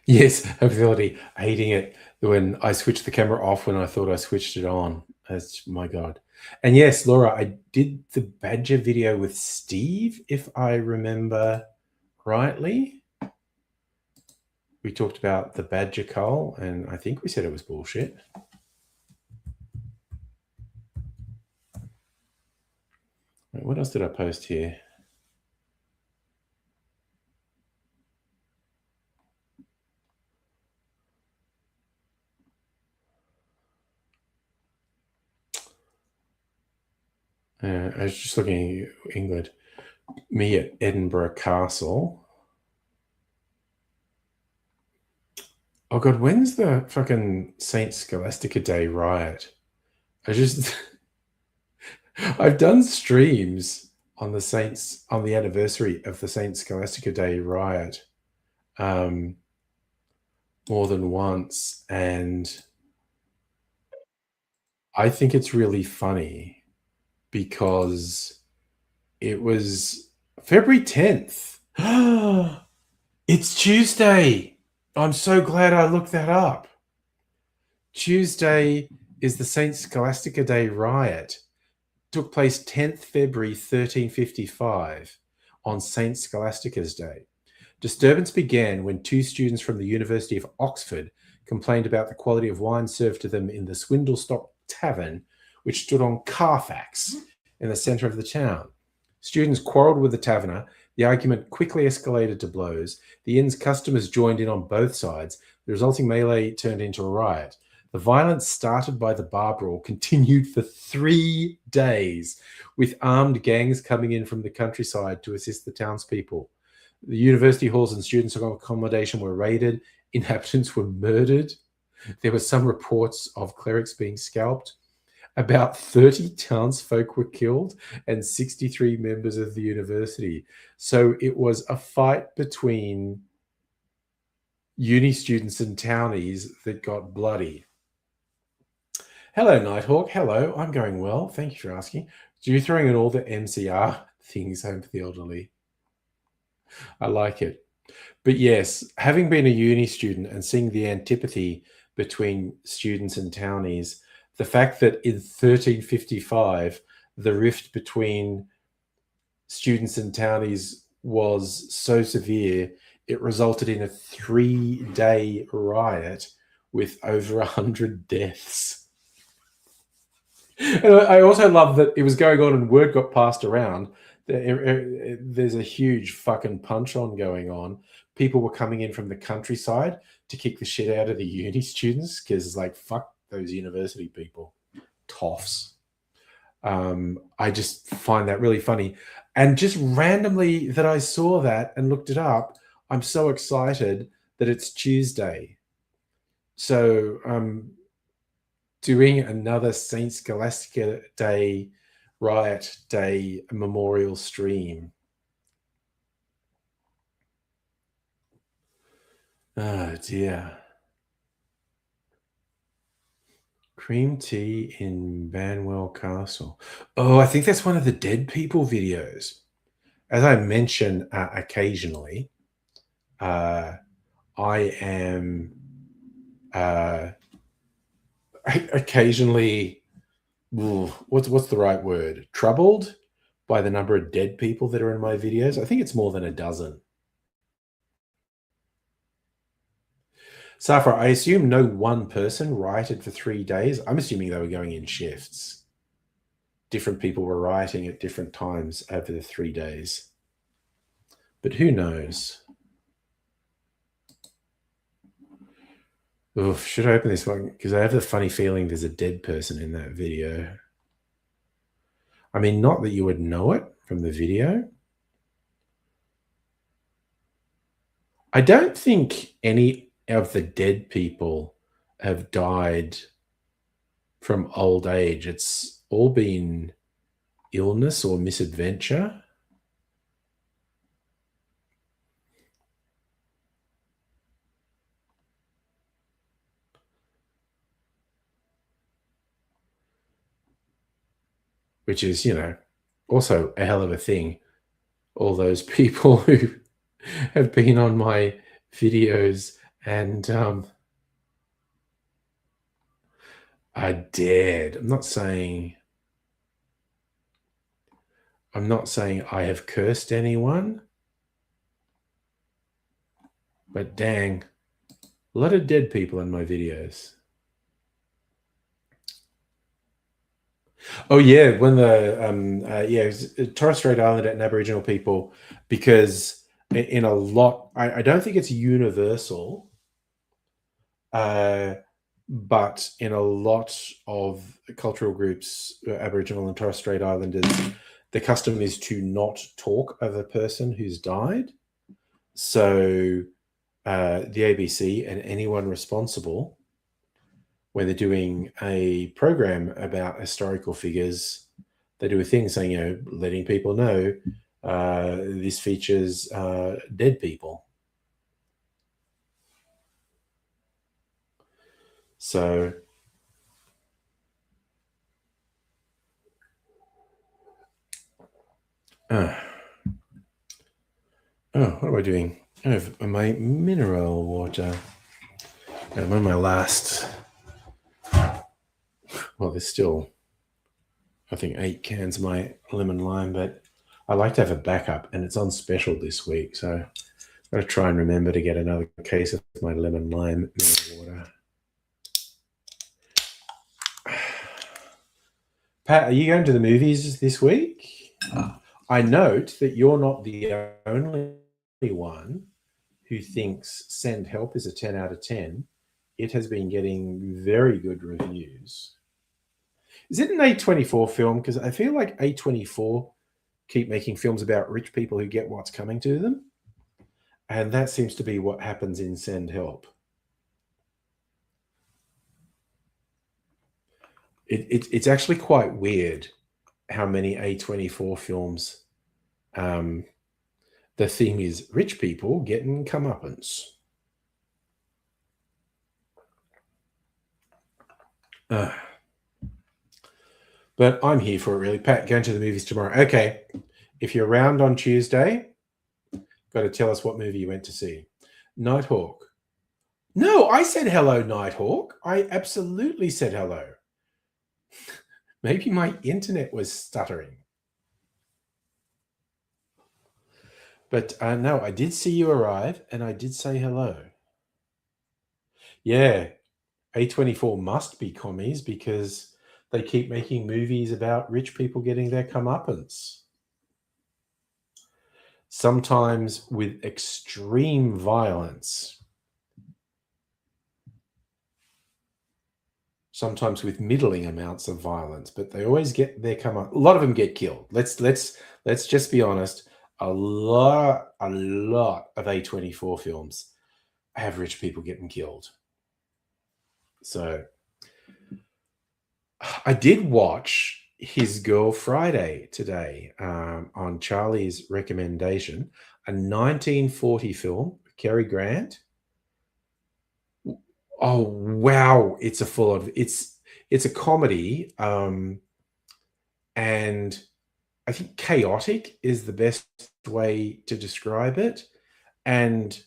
Yes, ability, hating it when I switched the camera off when I thought I switched it on. That's my God. And yes, Laura, I did the Badger video with Steve, if I remember rightly. We talked about the Badger cull, and I think we said it was bullshit. Wait, what else did I post here? I was just looking at England. Me at Edinburgh Castle. Oh God, when's the fucking Saint Scholastica Day riot? I've done streams on the anniversary of the Saint Scholastica Day riot more than once, and I think it's really funny because it was February 10th. It's Tuesday. I'm so glad I looked that up. Tuesday is the Saint Scholastica Day riot. Took place 10th February 1355 on Saint Scholastica's Day. Disturbance began when two students from the University of Oxford complained about the quality of wine served to them in the Swindlestock Tavern, which stood on Carfax in the centre of the town. Students quarrelled with the taverner. The argument quickly escalated to blows. The inn's customers joined in on both sides. The resulting melee turned into a riot. The violence started by the bar brawl continued for 3 days, with armed gangs coming in from the countryside to assist the townspeople. The university halls and students' accommodation were raided. Inhabitants were murdered. There were some reports of clerics being scalped. About 30 townsfolk were killed and 63 members of the university. So it was a fight between uni students and townies that got bloody. Hello, Nighthawk. Hello, I'm going well. Thank you for asking. So you're throwing in all the MCR things home for the elderly. I like it. But yes, having been a uni student and seeing the antipathy between students and townies, the fact that in 1355 the rift between students and townies was so severe it resulted in a 3-day riot with over 100 deaths. And I also love that it was going on and word got passed around. There's a huge fucking punch on going on. People were coming in from the countryside to kick the shit out of the uni students because, like, fuck those university people. Toffs. I just find that really funny. And just randomly that I saw that and looked it up, I'm so excited that it's Tuesday. So I'm doing another Saint Scholastica Day, Riot Day memorial stream. Oh dear. Cream tea in Banwell Castle. Oh, I think that's one of the dead people videos. As I mention occasionally, I am occasionally, what's the right word? Troubled by the number of dead people that are in my videos. I think it's more than a dozen. Safra, I assume no one person rioted for 3 days. I'm assuming they were going in shifts. Different people were rioting at different times over the 3 days. But who knows? Oof, should I open this one? Because I have the funny feeling there's a dead person in that video. I mean, not that you would know it from the video. I don't think any of the dead people have died from old age. It's all been illness or misadventure. Which is, you know, also a hell of a thing. All those people who have been on my videos and I dared. I'm not saying I have cursed anyone, but dang, a lot of dead people in my videos. Oh yeah, when the Torres Strait Islander and Aboriginal people, because in a lot, I don't think it's universal, but in a lot of cultural groups, Aboriginal and Torres Strait Islanders, the custom is to not talk of a person who's died. So the ABC and anyone responsible, when they're doing a program about historical figures, they do a thing saying, you know, letting people know this features dead people. So what am I doing? I have my mineral water. I'm on my last. Well, there's still, I think, 8 cans of my lemon lime, but I like to have a backup, and it's on special this week, so I'm going to try and remember to get another case of my lemon lime mineral water. Pat, are you going to the movies this week? I note that you're not the only one who thinks Send Help is a 10 out of 10. It has been getting very good reviews. Is it an A24 film? Because I feel like A24 keep making films about rich people who get what's coming to them. And that seems to be what happens in Send Help. It's actually quite weird how many A24 films the theme is rich people getting comeuppance. But I'm here for it, really. Pat, going to the movies tomorrow. Okay, if you're around on Tuesday, got to tell us what movie you went to see. Nighthawk. No, I said hello, Nighthawk. I absolutely said hello. Maybe my internet was stuttering. But no, I did see you arrive, and I did say hello. Yeah, A24 must be commies because they keep making movies about rich people getting their comeuppance. Sometimes with extreme violence. Sometimes with middling amounts of violence, but they always get their comeuppance. A lot of them get killed. Let's just be honest. A lot of A24 films have rich people getting killed. So I did watch His Girl Friday today on Charlie's recommendation, a 1940 film, Cary Grant. Oh wow, it's a full on. It's a comedy, and I think chaotic is the best way to describe it, and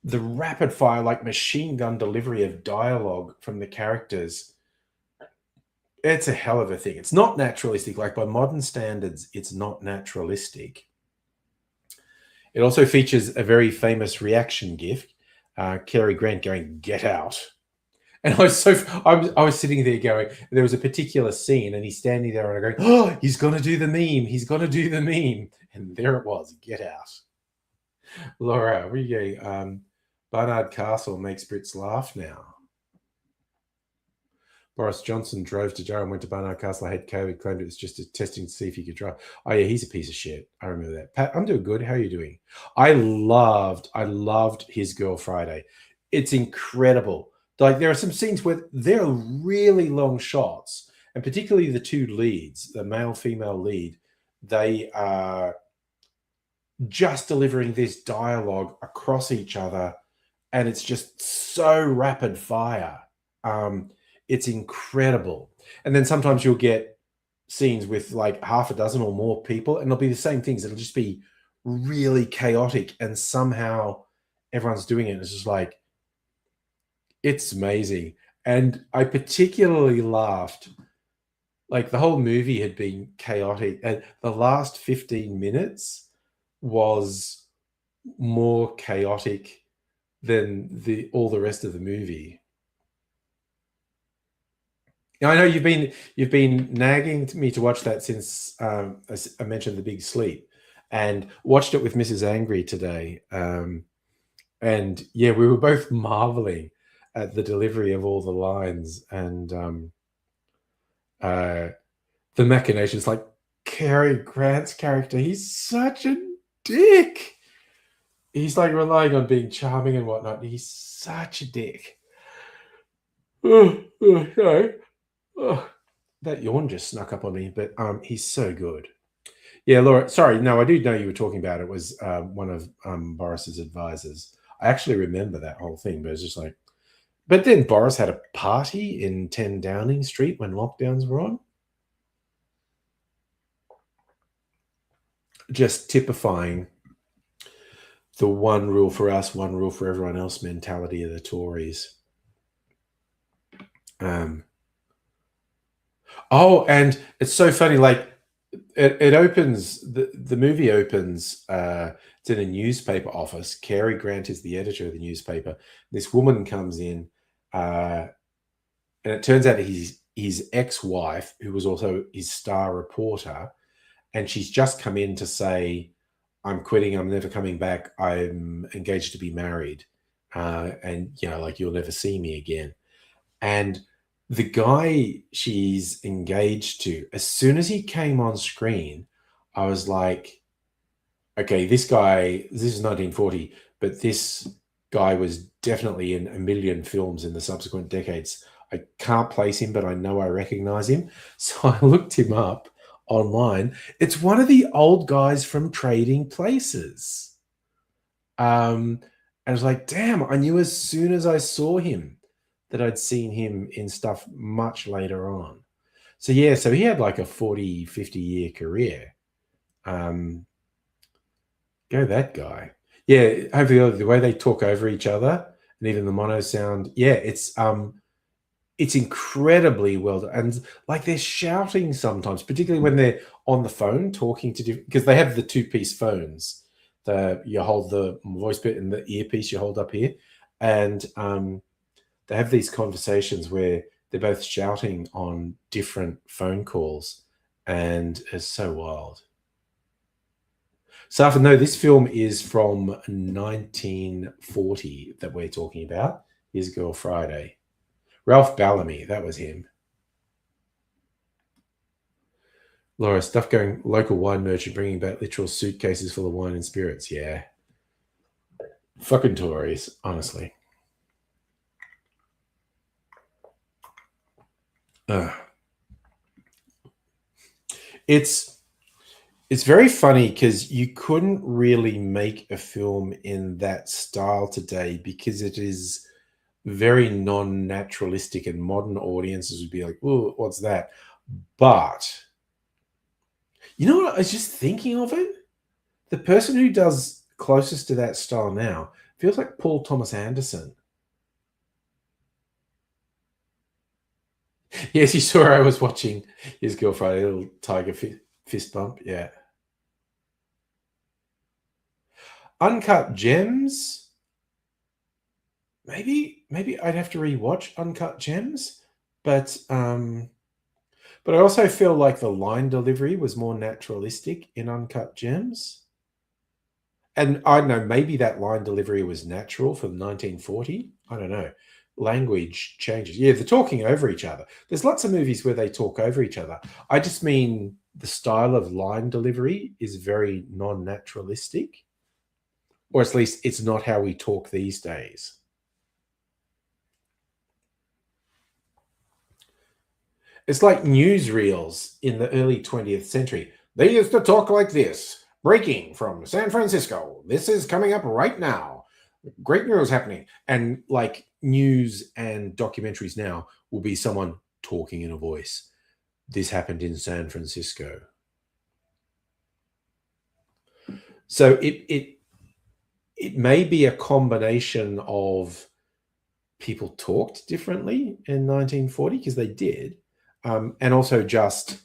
the rapid fire, like machine gun delivery of dialogue from the characters. It's a hell of a thing. It's not naturalistic. Like by modern standards, it's not naturalistic. It also features a very famous reaction gif, Cary Grant going, "Get out." And I was sitting there going, there was a particular scene and he's standing there and I go, "Oh, he's going to do the meme. He's going to do the meme." And there it was, "Get out." Laura, where are you going? Barnard Castle makes Brits laugh now. Boris Johnson drove to Durham, went to Barnard Castle, had COVID, claimed it was just a testing to see if he could drive. Oh yeah, he's a piece of shit. I remember that. Pat, I'm doing good. How are you doing? I loved His Girl Friday. It's incredible. Like there are some scenes where there are really long shots, and particularly the two leads, the male-female lead, they are just delivering this dialogue across each other, and it's just so rapid fire. It's incredible. And then sometimes you'll get scenes with like half a dozen or more people, and it'll be the same things. It'll just be really chaotic, and somehow everyone's doing it. It's just like, it's amazing. And I particularly laughed. Like the whole movie had been chaotic, and the last 15 minutes was more chaotic than all the rest of the movie. Now, I know you've been nagging me to watch that since I mentioned The Big Sleep, and watched it with Mrs. Angry today. And yeah, we were both marveling at the delivery of all the lines and the machinations. Like Cary Grant's character, he's such a dick. He's like relying on being charming and whatnot. He's such a dick. Sorry. That yawn just snuck up on me, but he's so good. Yeah, Laura, sorry, no, I do know you were talking about it. It was one of Boris's advisors. I actually remember that whole thing, but it's just like, but then Boris had a party in 10 Downing Street when lockdowns were on. Just typifying the one rule for us, one rule for everyone else mentality of the Tories. Oh, and it's so funny. Like it opens, the movie opens. It's in a newspaper office. Cary Grant is the editor of the newspaper. This woman comes in, and it turns out his ex-wife, who was also his star reporter, and she's just come in to say, "I'm quitting. I'm never coming back. I'm engaged to be married, and like you'll never see me again." And the guy she's engaged to, as soon as he came on screen, I was like, okay, this guy, this is 1940, but this guy was definitely in a million films in the subsequent decades. I can't place him, but I know I recognize him. So I looked him up online. It's one of the old guys from Trading Places. And I was like, damn, I knew as soon as I saw him that I'd seen him in stuff much later on. So yeah, so he had like a 40, 50 year career. Go that guy. Yeah, hopefully the way they talk over each other and even the mono sound. Yeah, it's it's incredibly well done. And like they're shouting sometimes, particularly when they're on the phone talking to different, because they have the two-piece phones. You hold the voice bit and the earpiece you hold up here, and they have these conversations where they're both shouting on different phone calls, and it's so wild. Safa, no, this film is from 1940 that we're talking about. His Girl Friday. Ralph Bellamy, that was him. Laura, stuff going local wine merchant bringing back literal suitcases full of wine and spirits. Yeah. Fucking Tories, honestly. It's very funny because you couldn't really make a film in that style today because it is very non-naturalistic, and modern audiences would be like, "Oh, what's that?" But you know what? I was just thinking of it. The person who does closest to that style now feels like Paul Thomas Anderson. Yes, you saw I was watching His Girl Friday, a little tiger fist bump. Yeah. Uncut Gems. Maybe I'd have to rewatch Uncut Gems, but I also feel like the line delivery was more naturalistic in Uncut Gems. And I don't know, maybe that line delivery was natural for 1940. I don't know. Language changes. Yeah, they're talking over each other. There's lots of movies where they talk over each other. I just mean the style of line delivery is very non-naturalistic, or at least it's not how we talk these days. It's like newsreels in the early 20th century. They used to talk like this. Breaking from San Francisco. This is coming up right now. Great news happening. And like news and documentaries now will be someone talking in a voice. This happened in San Francisco. So it may be a combination of people talked differently in 1940 because they did, and also just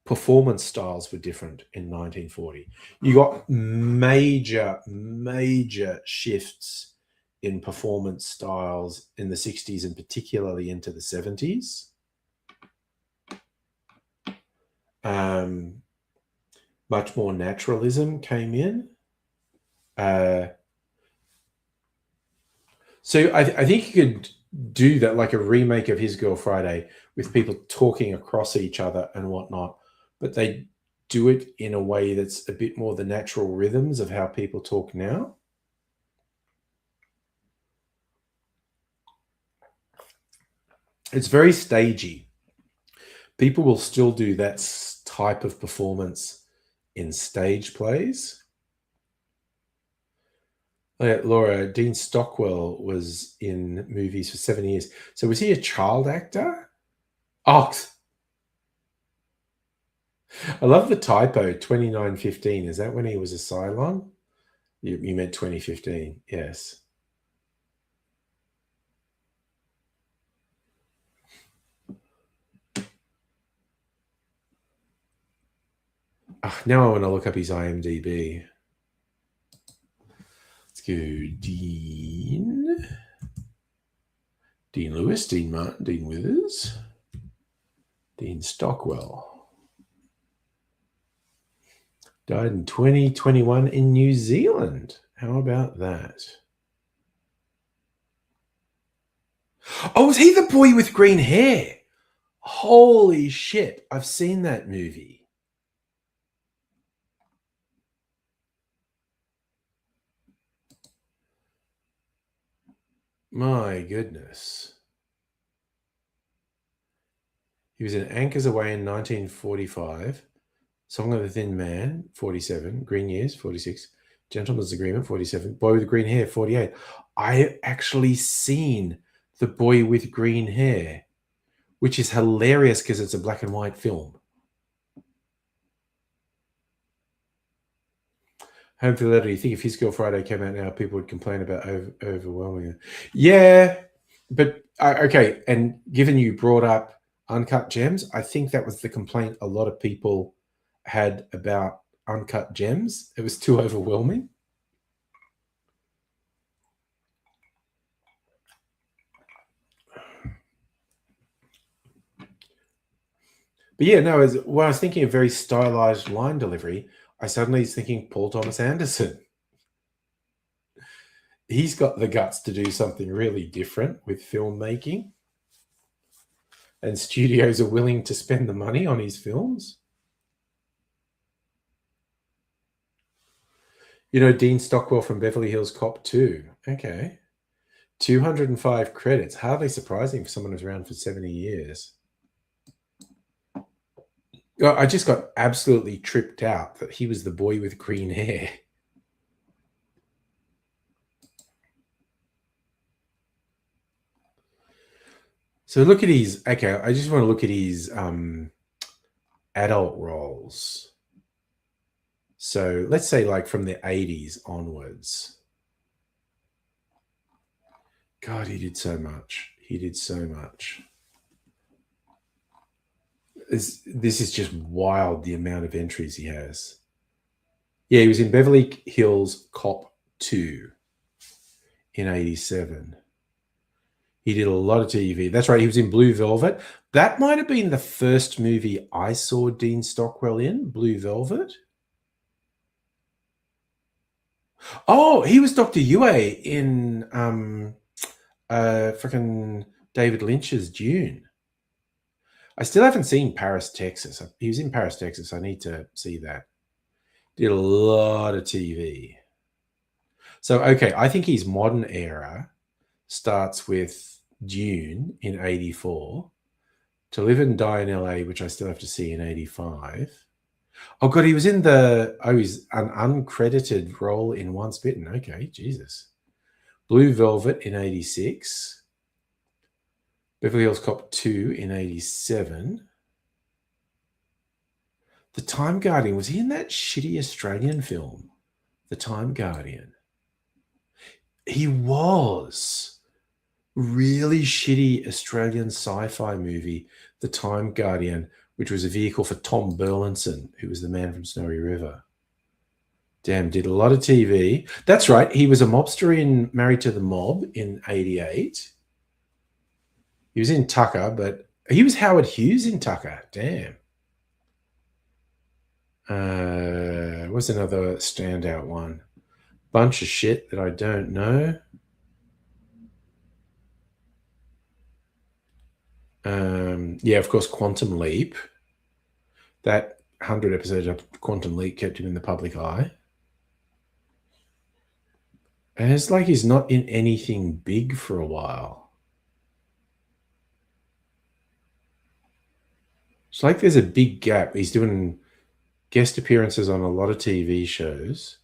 performance styles were different in 1940. You got major shifts in performance styles in the 60s and particularly into the 70s. Much more naturalism came in. So I think you could do that, like a remake of His Girl Friday with people talking across each other and whatnot, but they do it in a way that's a bit more the natural rhythms of how people talk now. It's very stagey. People will still do that type of performance in stage plays. Laura, Dean Stockwell was in movies for 7 years. So was he a child actor? Oh, I love the typo, 2915. Is that when he was a Cylon? You meant 2015, yes. Now I want to look up his IMDb. Let's go Dean Lewis, Dean Martin, Dean Withers, Dean Stockwell. Died in 2021 in New Zealand. How about that? Oh, was he the boy with green hair? Holy shit, I've seen that movie. My goodness. He was in Anchors Away in 1945, Song of the Thin Man, 47, Green Years, 46, Gentleman's Agreement, 47, Boy with Green Hair, 48. I actually seen The Boy with Green Hair, which is hilarious because it's a black and white film. Home Fidelity, you think if His Girl Friday came out now, people would complain about overwhelming it? Yeah, But okay, and given you brought up Uncut Gems, I think that was the complaint a lot of people had about Uncut Gems. It was too overwhelming. But yeah, no, when I was thinking of very stylized line delivery, I suddenly was thinking Paul Thomas Anderson. He's got the guts to do something really different with filmmaking. And studios are willing to spend the money on his films. You know, Dean Stockwell from Beverly Hills Cop 2. Okay. 205 credits. Hardly surprising for someone who's around for 70 years. I just got absolutely tripped out that he was the boy with green hair. So look at his, okay, I just want to look at his adult roles. So let's say like from the 80s onwards. God, he did so much. He did so much. This is just wild, the amount of entries he has. Yeah, he was in Beverly Hills Cop 2 in 87. He did a lot of TV. That's right, he was in Blue Velvet. That might have been the first movie I saw Dean Stockwell in, Blue Velvet. Oh, he was Dr. Yue in freaking David Lynch's Dune. I still haven't seen Paris, Texas. He was in Paris, Texas. I need to see that. Did a lot of TV. So, okay, I think his modern era starts with Dune in 84, To Live and Die in LA, which I still have to see in 85. Oh, God, he was in he's an uncredited role in Once Bitten. Okay, Jesus. Blue Velvet in 86. Beverly Hills Cop 2 in 87. The Time Guardian. Was he in that shitty Australian film, The Time Guardian? He was. Really shitty Australian sci-fi movie, The Time Guardian, which was a vehicle for Tom Burlinson, who was the man from Snowy River. Damn, did a lot of TV. That's right. He was a mobster in Married to the Mob in 88. He was in Tucker, but he was Howard Hughes in Tucker. Damn. What's another standout one? Bunch of shit that I don't know. Yeah, of course, Quantum Leap. That 100 episodes of Quantum Leap kept him in the public eye. And it's like he's not in anything big for a while. It's like there's a big gap. He's doing guest appearances on a lot of TV shows,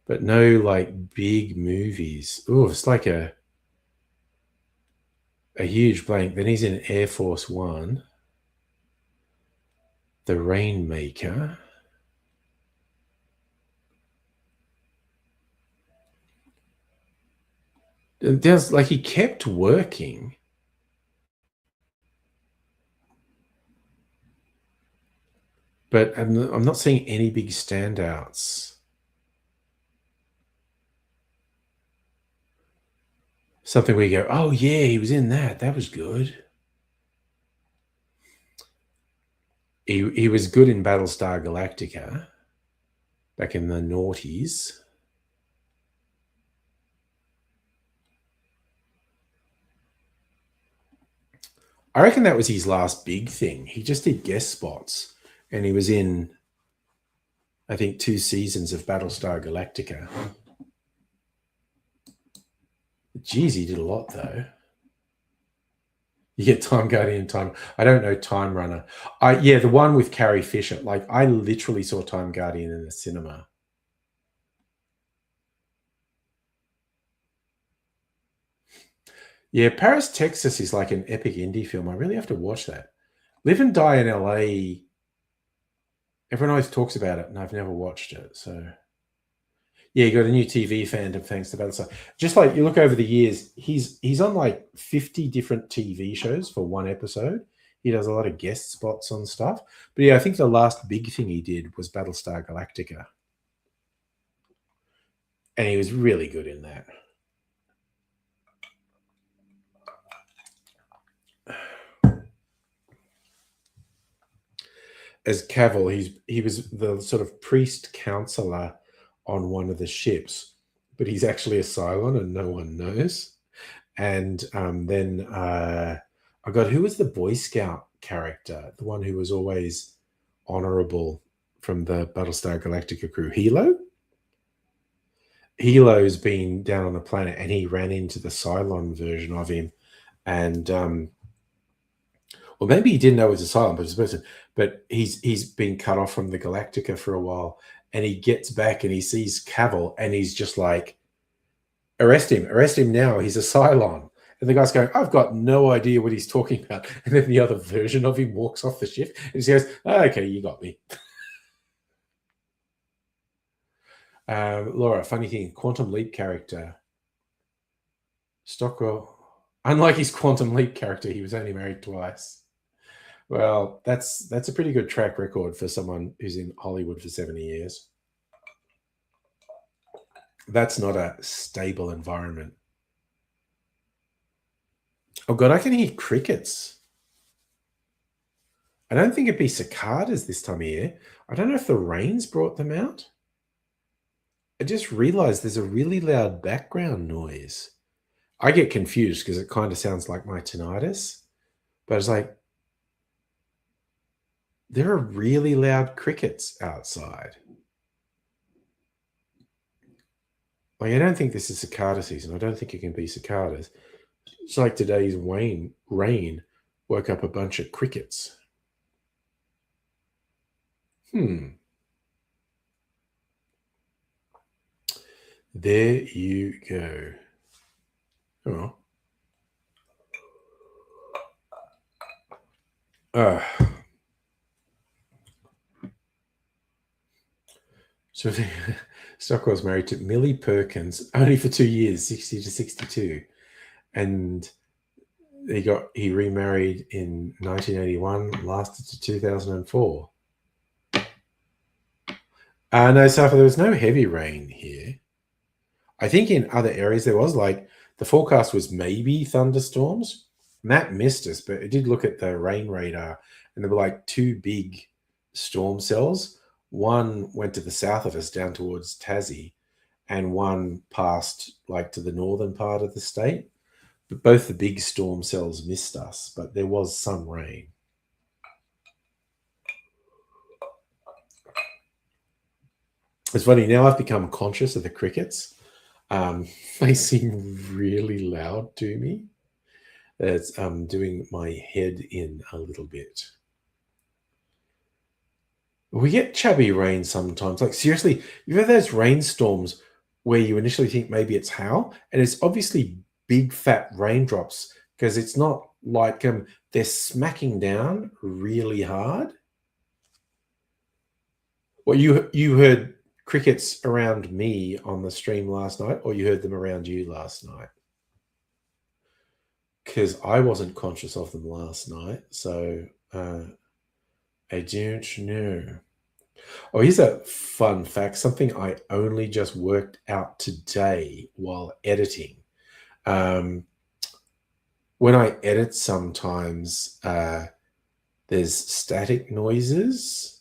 but no like big movies. Oh, it's like a huge blank. Then he's in Air Force One, The Rainmaker. There's like he kept working. But I'm not seeing any big standouts. Something where you go, oh yeah, he was in that. That was good. He was good in Battlestar Galactica back in the noughties. I reckon that was his last big thing. He just did guest spots, and he was in, I think, 2 seasons of Battlestar Galactica. Geez, he did a lot, though. You get Time Guardian, I don't know Time Runner. Yeah, the one with Carrie Fisher. Like, I literally saw Time Guardian in the cinema. Yeah, Paris, Texas is like an epic indie film. I really have to watch that. Live and Die in LA. Everyone always talks about it, and I've never watched it. So, Yeah, he got a new TV fandom thanks to Battlestar. Just like you look over the years, he's on like 50 different TV shows for one episode. He does a lot of guest spots on stuff. But yeah, I think the last big thing he did was Battlestar Galactica. And he was really good in that. As Cavill, he was the sort of priest counselor on one of the ships, but he's actually a Cylon and no one knows. And then I got, who was the Boy Scout character, the one who was always honorable from the Battlestar Galactica crew? Helo's been down on the planet, and he ran into the Cylon version of him, and well, maybe he didn't know it was a Cylon, but he's been cut off from the Galactica for a while, and he gets back and he sees Cavill, and he's just like, arrest him now, he's a Cylon. And the guy's going, I've got no idea what he's talking about. And then the other version of him walks off the ship and he goes, oh, okay, you got me. Laura, funny thing, Quantum Leap character. Stockwell, unlike his Quantum Leap character, he was only married twice. Well, that's a pretty good track record for someone who's in Hollywood for 70 years. That's not a stable environment. Oh God, I can hear crickets. I don't think it'd be cicadas this time of year. I don't know if the rain's brought them out. I just realized there's a really loud background noise. I get confused because it kind of sounds like my tinnitus, but it's like, there are really loud crickets outside. Like, I don't think this is cicada season. I don't think it can be cicadas. It's like today's rain woke up a bunch of crickets. There you go. Oh. So Stockwell's married to Millie Perkins only for 2 years, 60 to 62. And he remarried in 1981, lasted to 2004. No, Safa, there was no heavy rain here. I think in other areas there was, like, the forecast was maybe thunderstorms. And that missed us, but it did look at the rain radar, and there were like 2 big storm cells. One went to the south of us down towards Tassie, and one passed like to the northern part of the state. But both the big storm cells missed us, but there was some rain. It's funny, now I've become conscious of the crickets. They seem really loud to me. It's doing my head in a little bit. We get chubby rain sometimes. Like, seriously, you know those rainstorms where you initially think maybe it's hail, and it's obviously big fat raindrops, because it's not like they're smacking down really hard. Well, you heard crickets around me on the stream last night, or you heard them around you last night? Because I wasn't conscious of them last night, so I don't know. Oh, here's a fun fact, something I only just worked out today while editing. When I edit sometimes, there's static noises.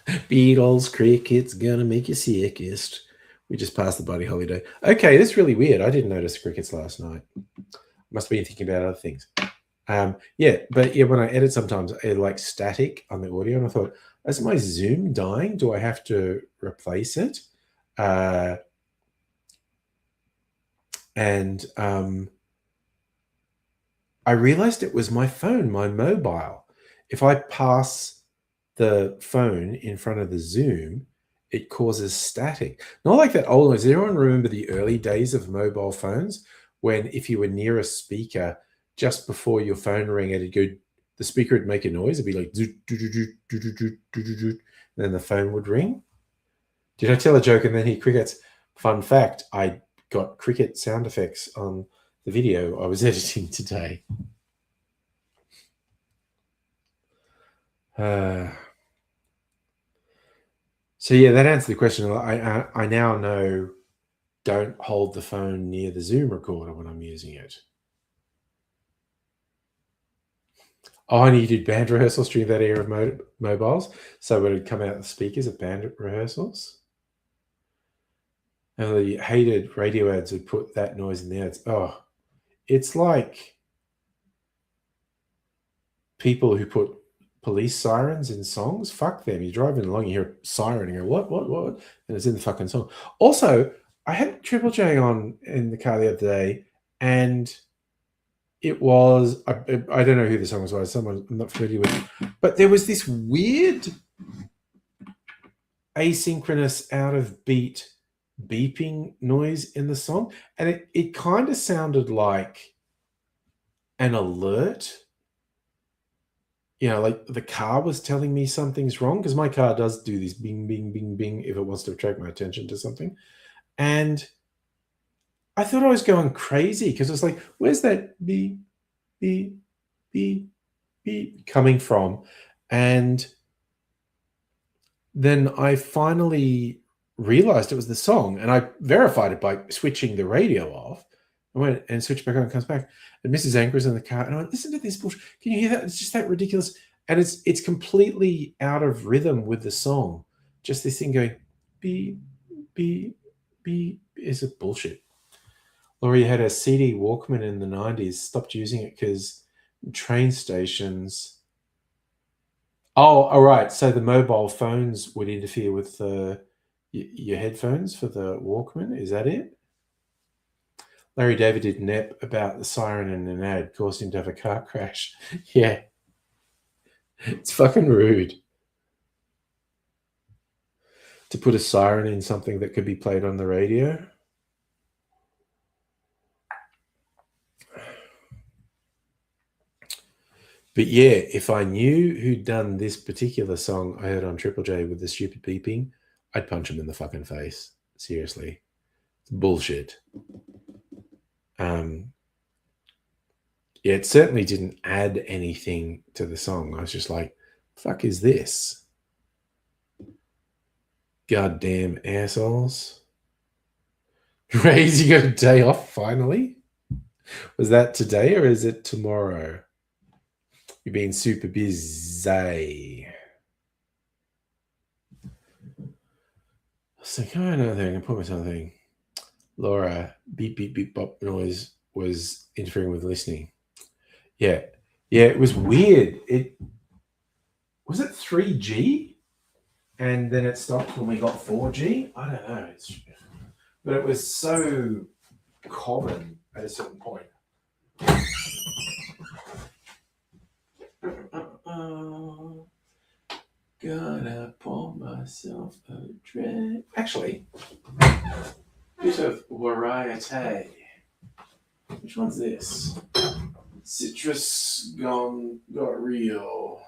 Beatles, crickets, gonna make you sickest. We just passed the Buddy Holiday. Okay, that's really weird. I didn't notice crickets last night. Must have been thinking about other things. When I edit sometimes, I like static on the audio, and I thought, is my Zoom dying? Do I have to replace it? I realized it was my phone, my mobile. If I pass the phone in front of the Zoom, it causes static. Not like that old noise. Does everyone remember the early days of mobile phones, when if you were near a speaker, just before your phone rang, the speaker would make a noise. It'd be like, and then the phone would ring. Did I tell a joke and then hear crickets? Fun fact, I got cricket sound effects on the video I was editing today. So yeah, that answered the question. I now know, don't hold the phone near the Zoom recorder when I'm using it. Oh, and you did band rehearsals during that era of mobiles, so it would come out the speakers at band rehearsals. And the hated radio ads would put that noise in the ads. Oh, it's like people who put police sirens in songs. Fuck them. You're driving along, you hear a siren, and you go, what? And it's in the fucking song. Also, I had Triple J on in the car the other day, and it was, I don't know who the song was, someone I'm not familiar with, but there was this weird asynchronous out of beat beeping noise in the song, and it kind of sounded like an alert. Like the car was telling me something's wrong, because my car does do this bing, bing, bing, bing if it wants to attract my attention to something. And I thought I was going crazy, because it's like, where's that beep, beep, beep, beep coming from? And then I finally realized it was the song, and I verified it by switching the radio off. I went and switched back on, and comes back, and Mrs. Anchor's in the car, and I went, listen to this bullshit. Can you hear that? It's just that ridiculous. And it's completely out of rhythm with the song. Just this thing going beep, beep, beep. Is it bullshit? Laurie had a CD Walkman in the 90s, stopped using it because train stations. Oh, all right. So the mobile phones would interfere with your headphones for the Walkman. Is that it? Larry David did an ep about the siren in an ad, caused him to have a car crash. Yeah. It's fucking rude to put a siren in something that could be played on the radio. But yeah, if I knew who'd done this particular song I heard on Triple J with the stupid beeping, I'd punch him in the fucking face. Seriously. It's bullshit. Yeah, it certainly didn't add anything to the song. I was just like, fuck is this? Goddamn assholes. Ray's, you got a day off finally? Was that today or is it tomorrow? You've been super busy. So come on, another thing. I put myself thing. Laura, beep, beep, beep, bop noise was interfering with listening. Yeah, it was weird. Was it 3G, and then it stopped when we got 4G. I don't know, but it was so common at a certain point. Gonna pour myself a drink. Actually, bit of variety. Which one's this? Citrus got real.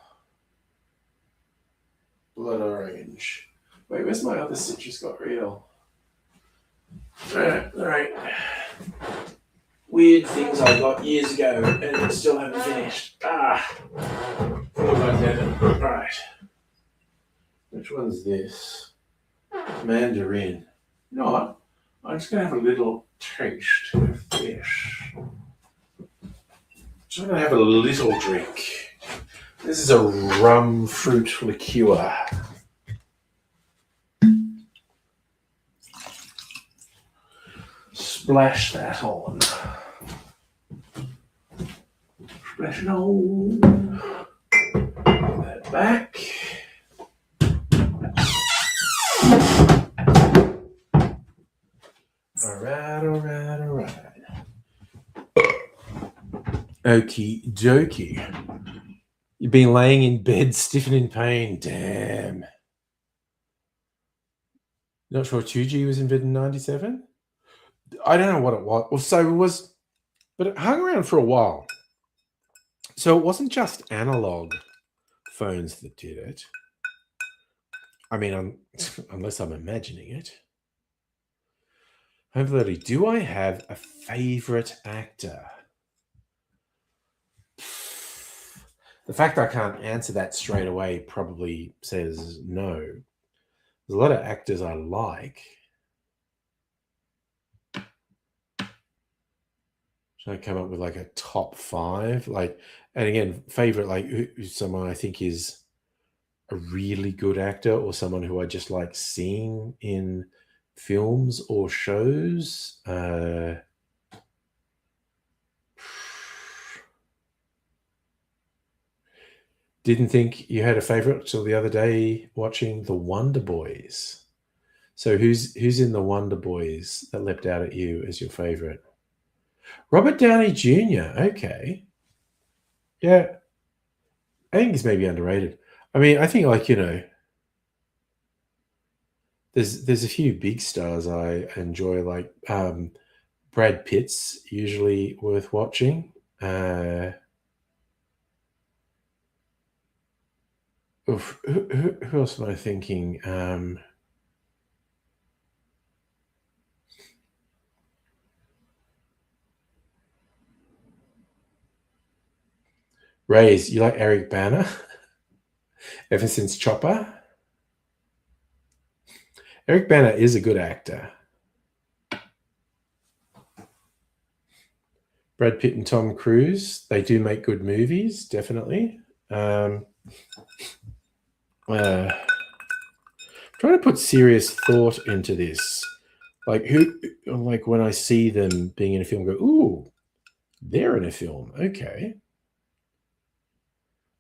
Blood orange. Wait, where's my other citrus got real? All right. Weird things I got years ago and still haven't finished. Thought I did. Right. Which one's this? Mandarin. You know what? I'm just going to have a little taste of this. Just going to have a little drink. This is a rum fruit liqueur. Splash that on. Splash it on. Put that back. All right. Okie dokie. You've been laying in bed, stiff and in pain. Damn. Not sure 2G was invented in 97? I don't know what it was. Well, so it was, but it hung around for a while. So it wasn't just analog phones that did it. I mean, unless I'm imagining it. Home Bloody, do I have a favorite actor? The fact I can't answer that straight away probably says no. There's a lot of actors I like. Should I come up with like a top 5? Like, and again, favorite, like who's someone I think is a really good actor or someone who I just like seeing in films or shows. Didn't think you had a favorite till the other day watching The Wonder Boys. So who's in The Wonder Boys that leapt out at you as your favorite? Robert Downey Jr. Okay. Yeah. I think he's maybe underrated. I mean, I think like, there's a few big stars I enjoy, like Brad Pitt's usually worth watching. Who else am I thinking? Rays, you like Eric Bana? Ever since Chopper? Eric Bana is a good actor. Brad Pitt and Tom Cruise, they do make good movies, definitely. Trying to put serious thought into this. Like when I see them being in a film, go, ooh, they're in a film. Okay.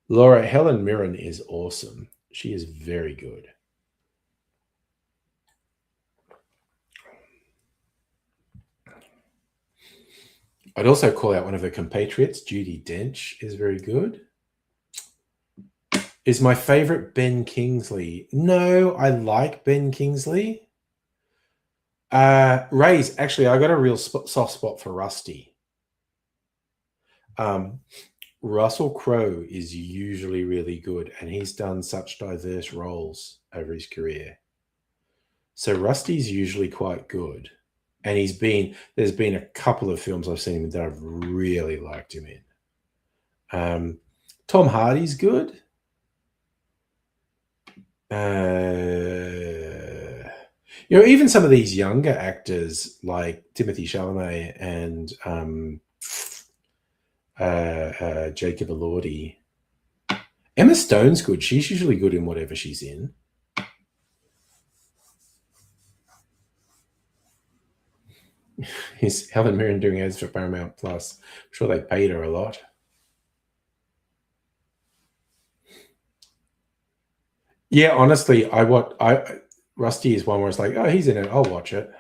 Helen Mirren is awesome. She is very good. I'd also call out one of her compatriots, Judi Dench, is very good. Is my favorite Ben Kingsley? No, I like Ben Kingsley. Rays, actually, I got a real soft spot for Rusty. Russell Crowe is usually really good, and he's done such diverse roles over his career. So Rusty's usually quite good. And there's been a couple of films I've seen him in that I've really liked him in. Tom Hardy's good. Even some of these younger actors like Timothée Chalamet and Jacob Elordi. Emma Stone's good. She's usually good in whatever she's in. Is Helen Mirren doing ads for Paramount Plus? I'm sure they paid her a lot. Yeah, honestly, Rusty is one where it's like, oh, he's in it. I'll watch it.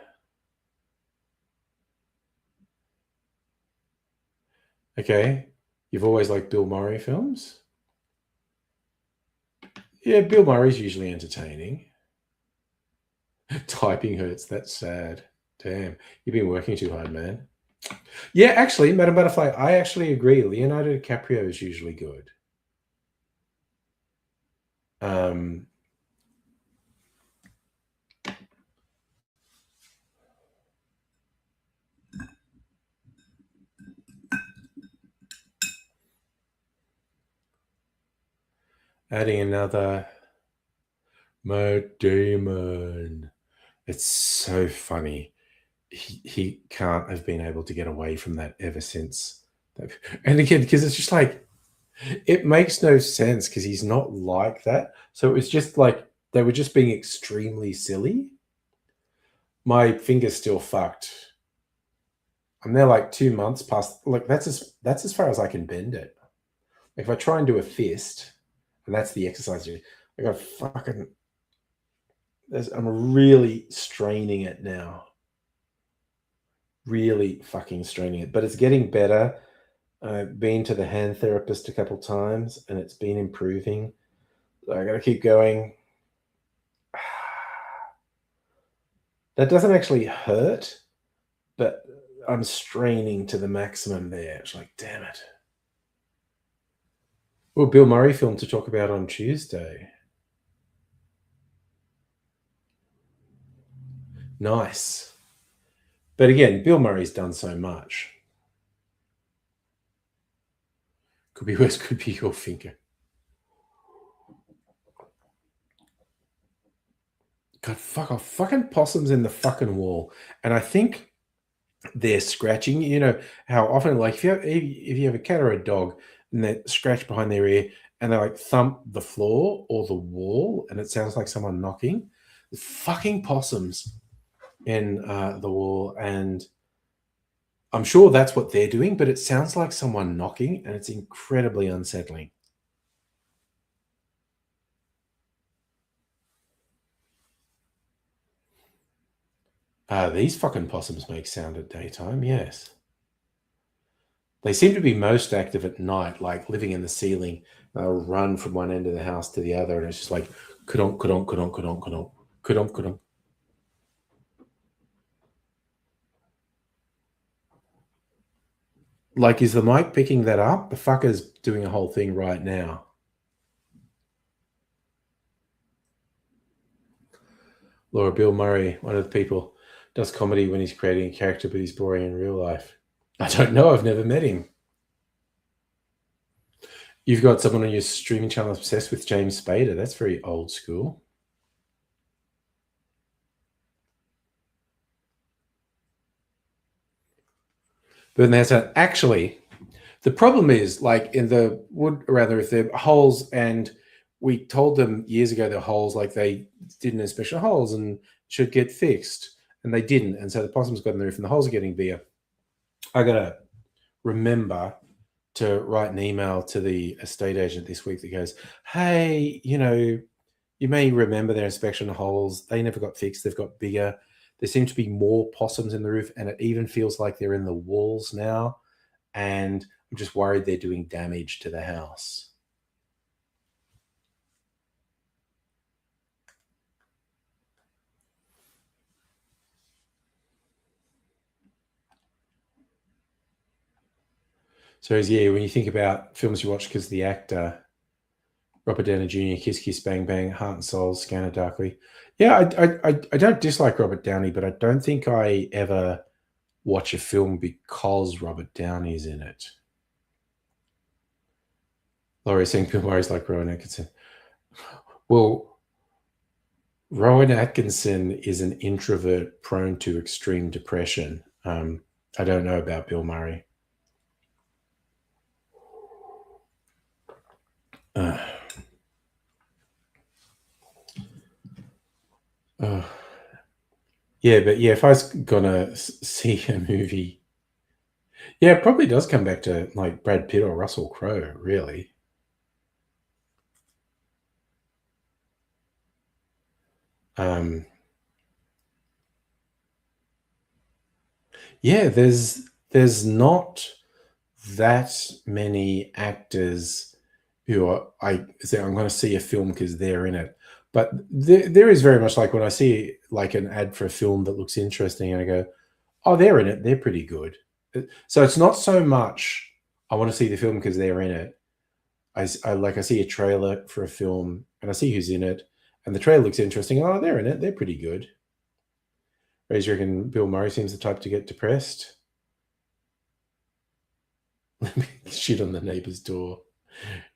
Okay. You've always liked Bill Murray films? Yeah, Bill Murray's usually entertaining. Typing hurts. That's sad. Damn. You've been working too hard, man. Yeah, actually, Madame Butterfly, I actually agree. Leonardo DiCaprio is usually good. Adding another Matt Damon. It's so funny. He can't have been able to get away from that ever since. And again, because it's just like, it makes no sense because he's not like that. So it was just like they were just being extremely silly. My finger's still fucked. I'm there like 2 months past. Like that's as far as I can bend it. Like if I try and do a fist, and that's the exercise, I got fucking. I'm really straining it now. Really fucking straining it, but it's getting better. I've been to the hand therapist a couple times, and it's been improving. So I got to keep going. That doesn't actually hurt, but I'm straining to the maximum there. It's like, damn it. Oh, Bill Murray film to talk about on Tuesday. Nice. But again, Bill Murray's done so much. Could be worse, could be your finger. God, fuck off. Fucking possums in the fucking wall. And I think they're scratching. You know how often, like, if you have a cat or a dog and they scratch behind their ear and they like thump the floor or the wall and it sounds like someone knocking. There's fucking possums in the wall, and I'm sure that's what they're doing, but it sounds like someone knocking and it's incredibly unsettling. These fucking possums make sound at daytime, yes. They seem to be most active at night, like living in the ceiling. They'll run from one end of the house to the other, and it's just like ka-donk, ka-donk, ka-donk, ka-donk, ka-donk, ka-donk, ka-donk. Like, is the mic picking that up? The fucker's doing a whole thing right now. Laura, Bill Murray, one of the people, does comedy when he's creating a character, but he's boring in real life. I don't know. I've never met him. You've got someone on your streaming channel obsessed with James Spader. That's very old school. But then there's actually, the problem is, like, in the wood around there, if there are holes, and we told them years ago they're holes, like they didn't inspection holes and should get fixed, and they didn't. And so the possums got in the roof and the holes are getting bigger. I got to remember to write an email to the estate agent this week that goes, hey, you know, you may remember their inspection holes. They never got fixed. They've got bigger. There seem to be more possums in the roof, and it even feels like they're in the walls now. And I'm just worried they're doing damage to the house. So, yeah, when you think about films you watch because the actor, Robert Downey Jr., Kiss Kiss Bang Bang, Heart and Soul, Scanner Darkly. Yeah, I don't dislike Robert Downey, but I don't think I ever watch a film because Robert Downey's in it. Laurie saying Bill Murray's like Rowan Atkinson. Well, Rowan Atkinson is an introvert prone to extreme depression. I don't know about Bill Murray. Yeah, but yeah, if I was gonna see a movie, yeah, it probably does come back to like Brad Pitt or Russell Crowe, really. Yeah, there's not that many actors who are, I say I'm going to see a film because they're in it. But there is very much like when I see like an ad for a film that looks interesting and I go, oh, they're in it. They're pretty good. So it's not so much I want to see the film because they're in it. I see a trailer for a film and I see who's in it, and the trailer looks interesting. Oh, they're in it. They're pretty good. Ray's reckon Bill Murray seems the type to get depressed. Shit on the neighbor's door.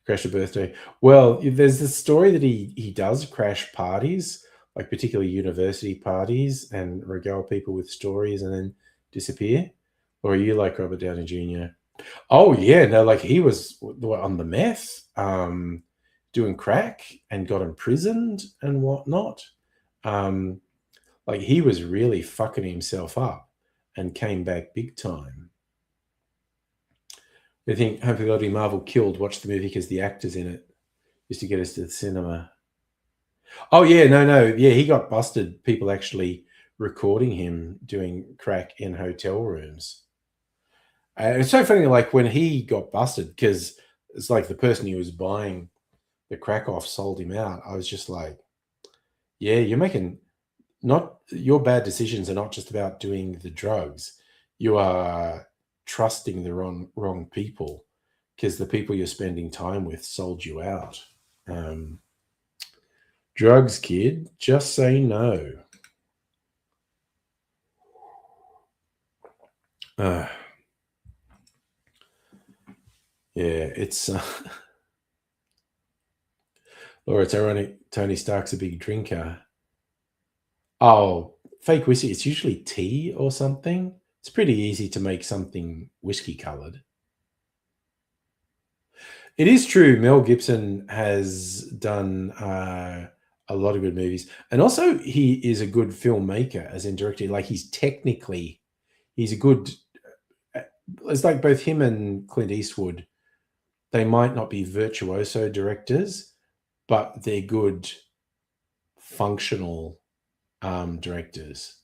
Crash a birthday. Well, there's this story that he does crash parties, like particularly university parties, and regale people with stories and then disappear. Or are you like Robert Downey Jr.? Oh yeah, no, like he was on the meth, doing crack and got imprisoned and whatnot. Like he was really fucking himself up and came back big time. I think hopefully that'll be Marvel killed. Watch the movie because the actor's in it, just to get us to the cinema. Oh yeah, no, yeah, he got busted. People actually recording him doing crack in hotel rooms. It's so funny, like when he got busted, because it's like the person he was buying the crack off sold him out. I was just like, yeah, you're making not your bad decisions are not just about doing the drugs. You are trusting the wrong people because the people you're spending time with sold you out. Drugs, kid, just say no. Yeah, it's Laura, it's ironic Tony Stark's a big drinker. Oh, fake whiskey. It's usually tea or something. It's pretty easy to make something whiskey colored. It is true. Mel Gibson has done a lot of good movies, and also he is a good filmmaker, as in director. Like he's a good. It's like both him and Clint Eastwood. They might not be virtuoso directors, but they're good functional directors.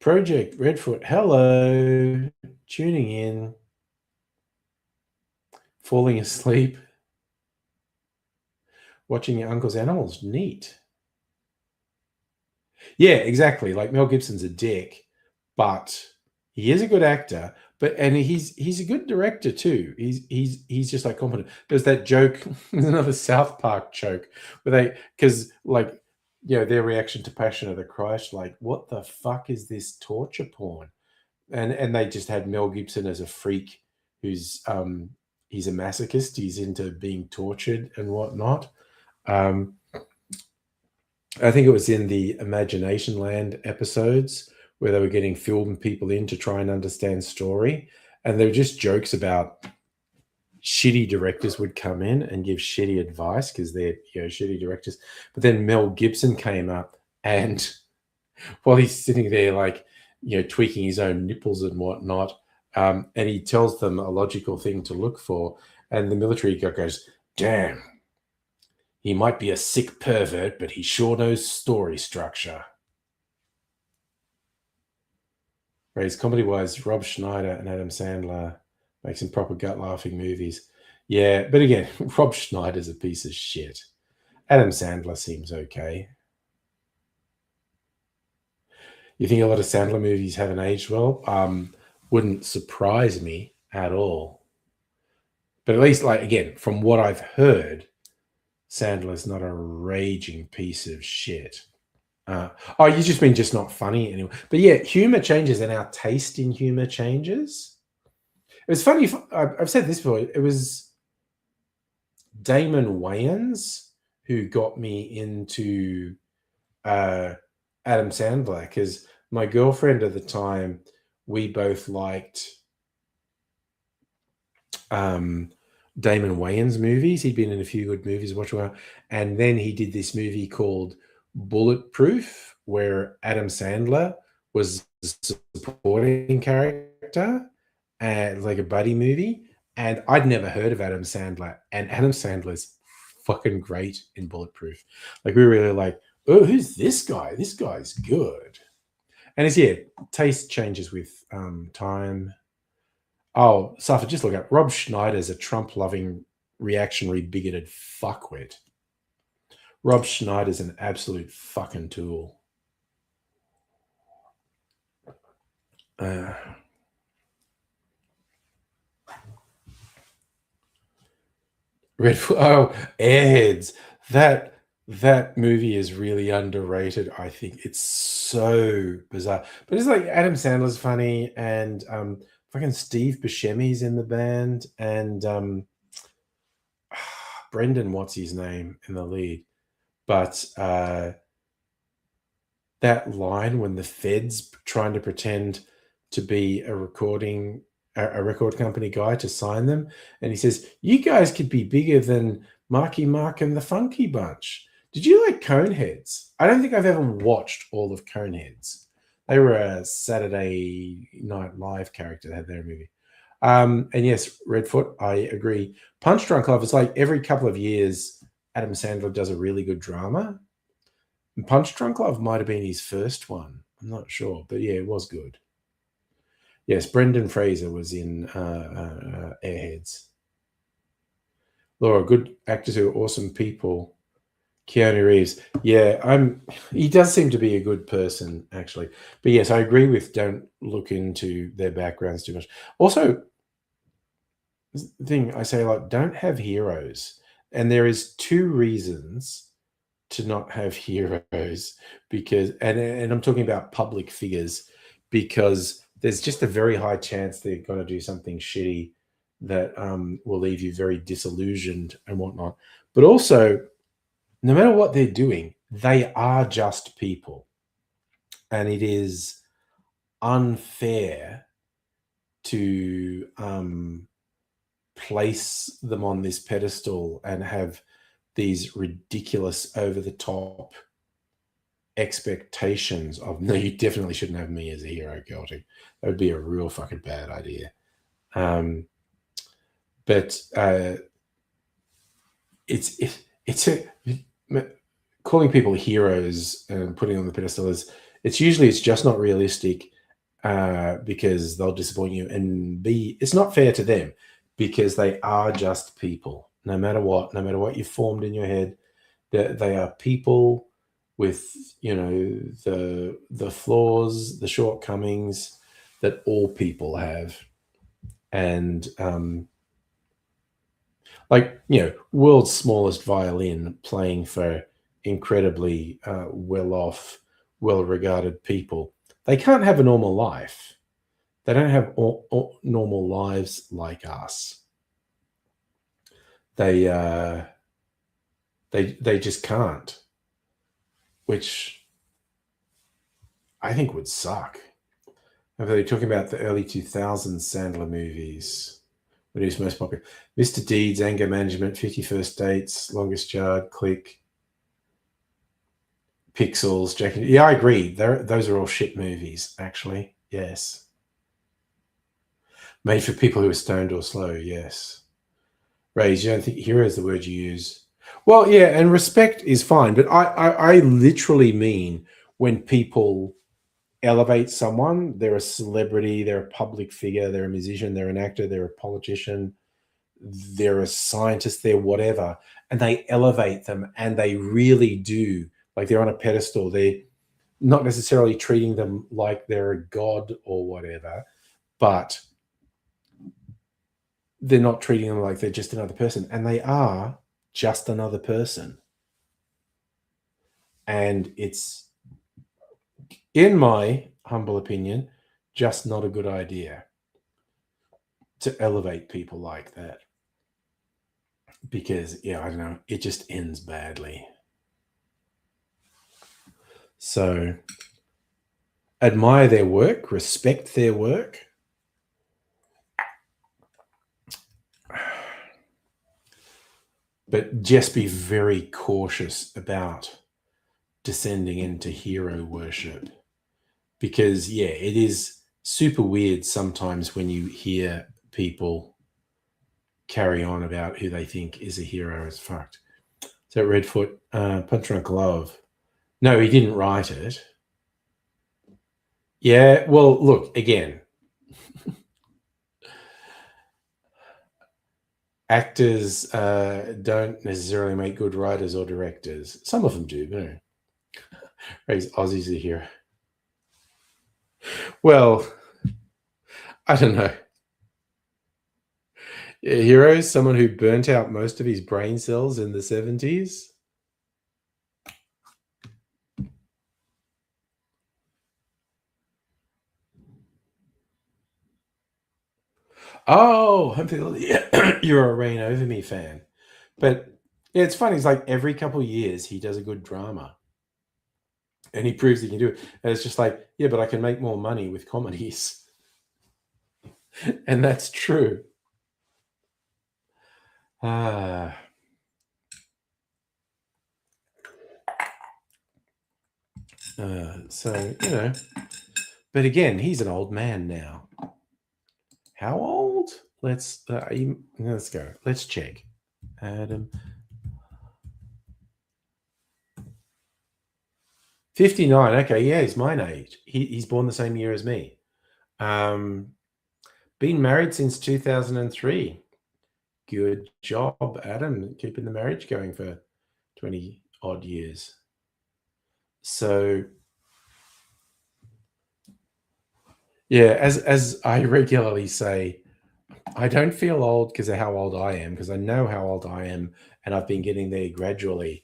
Project Redfoot, hello, tuning in, falling asleep, watching your uncle's animals. Neat. Yeah, exactly. Like Mel Gibson's a dick, but he is a good actor. And he's a good director too. He's just like competent. There's that joke, there's another South Park joke where because like their reaction to Passion of the Christ, like what the fuck is this torture porn? And they just had Mel Gibson as a freak who's he's a masochist. He's into being tortured and whatnot. I think it was in the Imagination Land episodes where they were getting film people in to try and understand story. And there were just jokes about shitty directors would come in and give shitty advice because they're shitty directors. But then Mel Gibson came up, and while he's sitting there like tweaking his own nipples and whatnot, and he tells them a logical thing to look for, and the military guy goes, "Damn. He might be a sick pervert, but he sure knows story structure." Whereas comedy-wise, Rob Schneider and Adam Sandler make some proper gut-laughing movies. Yeah, but again, Rob Schneider's a piece of shit. Adam Sandler seems okay. You think a lot of Sandler movies haven't aged well? Wouldn't surprise me at all. But at least, like, again, from what I've heard, Sandler's not a raging piece of shit. You just mean just not funny anymore. But yeah, humor changes and our taste in humor changes. It was funny. I've said this before. It was Damon Wayans who got me into Adam Sandler because my girlfriend at the time, we both liked Damon Wayans movies. He'd been in a few good movies, and then he did this movie called Bulletproof, where Adam Sandler was a supporting character, and like a buddy movie. And I'd never heard of Adam Sandler, and Adam Sandler's fucking great in Bulletproof. Like we were really like, oh, who's this guy? This guy's good. And taste changes with time. Oh, Safa, just look up. Rob Schneider's a Trump-loving, reactionary, bigoted fuckwit. Rob Schneider's an absolute fucking tool. Redfoot. Oh, Airheads. That movie is really underrated. I think it's so bizarre. But it's like Adam Sandler's funny, and fucking Steve Buscemi's in the band, and Brendan, what's his name, in the lead. But that line when the Fed's trying to pretend to be a record company guy to sign them, and he says, "You guys could be bigger than Marky Mark and the Funky Bunch." Did you like Coneheads? I don't think I've ever watched all of Coneheads. They were a Saturday Night Live character that had their movie. And yes, Redfoot, I agree. Punch Drunk Love is like every couple of years, Adam Sandler does a really good drama. And Punch Drunk Love might have been his first one. I'm not sure, but yeah, it was good. Yes, Brendan Fraser was in Airheads. Laura, good actors who are awesome people. Keanu Reeves. Yeah, he does seem to be a good person, actually. But yes, I agree with don't look into their backgrounds too much. Also, the thing I say, like, don't have heroes. And there is two reasons to not have heroes, because and I'm talking about public figures, because there's just a very high chance they're going to do something shitty that will leave you very disillusioned and whatnot. But also, no matter what they're doing, they are just people. And it is unfair to place them on this pedestal and have these ridiculous over the top expectations of, no, you definitely shouldn't have me as a hero, Celtic. That would be a real fucking bad idea. But calling people heroes and putting on the pedestal is, it's just not realistic, because they'll disappoint you, and B, it's not fair to them because they are just people. No matter what you've formed in your head, they are people with, the flaws, the shortcomings that all people have. And world's smallest violin playing for incredibly well-off, well-regarded people. They can't have a normal life. They don't have normal lives like us. They just can't, which I think would suck. If they're talking about the early 2000s Sandler movies, when he was most popular: Mr. Deeds, Anger Management, 50 First Dates, Longest Yard, Click, Pixels, Jack. Yeah, I agree. Those are all shit movies, actually. Yes. Made for people who are stoned or slow. Yes. Rays, you don't think hero is the word you use? Well, yeah, and respect is fine, but I literally mean when people elevate someone, they're a celebrity, they're a public figure, they're a musician, they're an actor, they're a politician, they're a scientist, they're whatever, and they elevate them, and they really do, like they're on a pedestal. They're not necessarily treating them like they're a god or whatever, but they're not treating them like they're just another person, and they are just another person. And it's, in my humble opinion, just not a good idea to elevate people like that, because, I don't know, it just ends badly. So admire their work, respect their work, but just be very cautious about descending into hero worship, because it is super weird sometimes when you hear people carry on about who they think is a hero. As fucked. So Redfoot, Punch Drunk Love. No, he didn't write it. Yeah, well, look, again, actors don't necessarily make good writers or directors. Some of them do, but raise Aussies a hero. Well, I don't know. A hero is someone who burnt out most of his brain cells in the 70s. Oh, you're a Reign Over Me fan. But it's funny. It's like every couple of years he does a good drama. And he proves he can do it. And it's just like, yeah, but I can make more money with comedies. And that's true. So, but again, he's an old man now. How old? Let's go. Let's check. Adam. 59. Okay, yeah, he's mine age. He's born the same year as me. Been married since 2003. Good job, Adam, keeping the marriage going for 20 odd years. So, yeah, as I regularly say, I don't feel old because of how old I am, because I know how old I am, and I've been getting there gradually.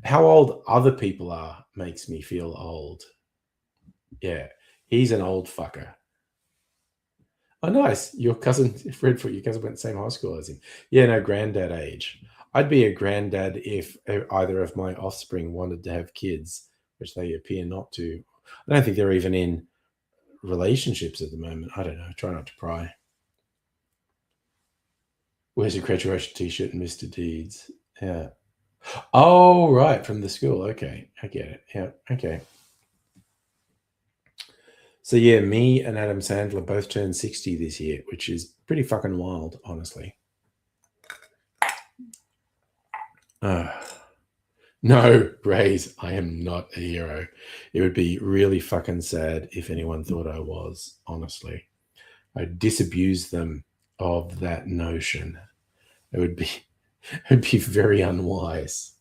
How old other people are makes me feel old. Yeah, he's an old fucker. Oh, nice. Your cousin, Redfoot, your cousin went to the same high school as him. Yeah, no, granddad age. I'd be a granddad if either of my offspring wanted to have kids, which they appear not to. I don't think they're even in relationships at the moment. I don't know. Try not to pry. Where's your graduation t-shirt and Mr. Deeds? Yeah. Oh, right. From the school. Okay. I get it. Yeah. Okay. So yeah, me and Adam Sandler both turned 60 this year, which is pretty fucking wild, honestly. No, Rays, I am not a hero. It would be really fucking sad if anyone thought I was, honestly. I disabuse them of that notion. It would be very unwise.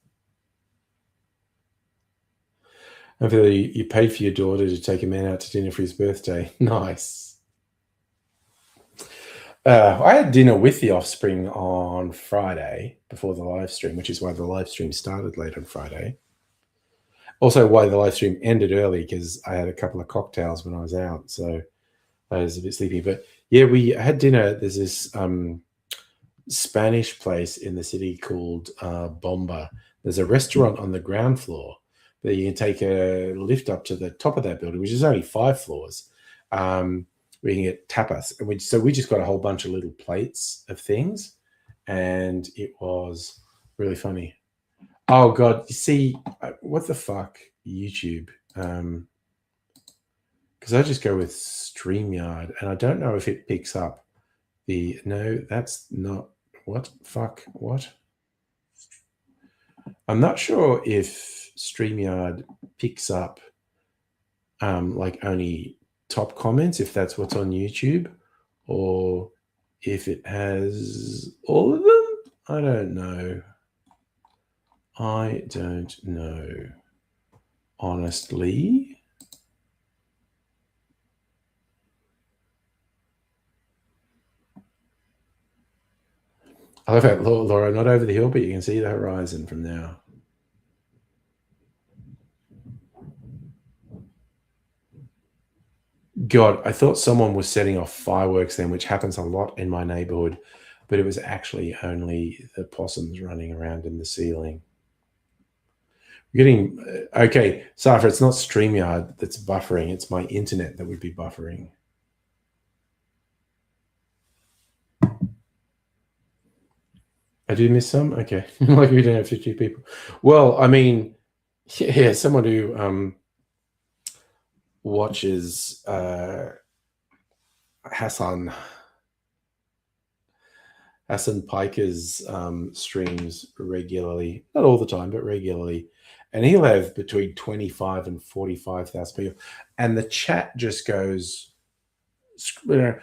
I feel you paid for your daughter to take a man out to dinner for his birthday. Nice. I had dinner with the offspring on Friday before the live stream, which is why the live stream started late on Friday. Also, why the live stream ended early, because I had a couple of cocktails when I was out, so I was a bit sleepy. But yeah, we had dinner. There's this Spanish place in the city called Bomba. There's a restaurant on the ground floor that you can take a lift up to the top of that building, which is only 5 floors. We can get tapas, and we just got a whole bunch of little plates of things, and it was really funny. Oh god, you see, what the fuck, YouTube? Because I just go with StreamYard, and I don't know if it picks up the. No, that's not. What fuck? What? I'm not sure if StreamYard picks up like only top comments, if that's what's on YouTube, or if it has all of them. I don't know. Honestly. I love that, Laura, not over the hill, but you can see the horizon from now. God, I thought someone was setting off fireworks then, which happens a lot in my neighborhood, but it was actually only the possums running around in the ceiling. We're getting okay, Safa, it's not StreamYard that's buffering, it's my internet that would be buffering. I do miss some? Okay. Like we don't have 50 people. Well, I mean, yeah, someone who watches Hassan Piker's streams regularly, not all the time, but regularly. And he'll have between 25 and 45,000 people. And the chat just goes, but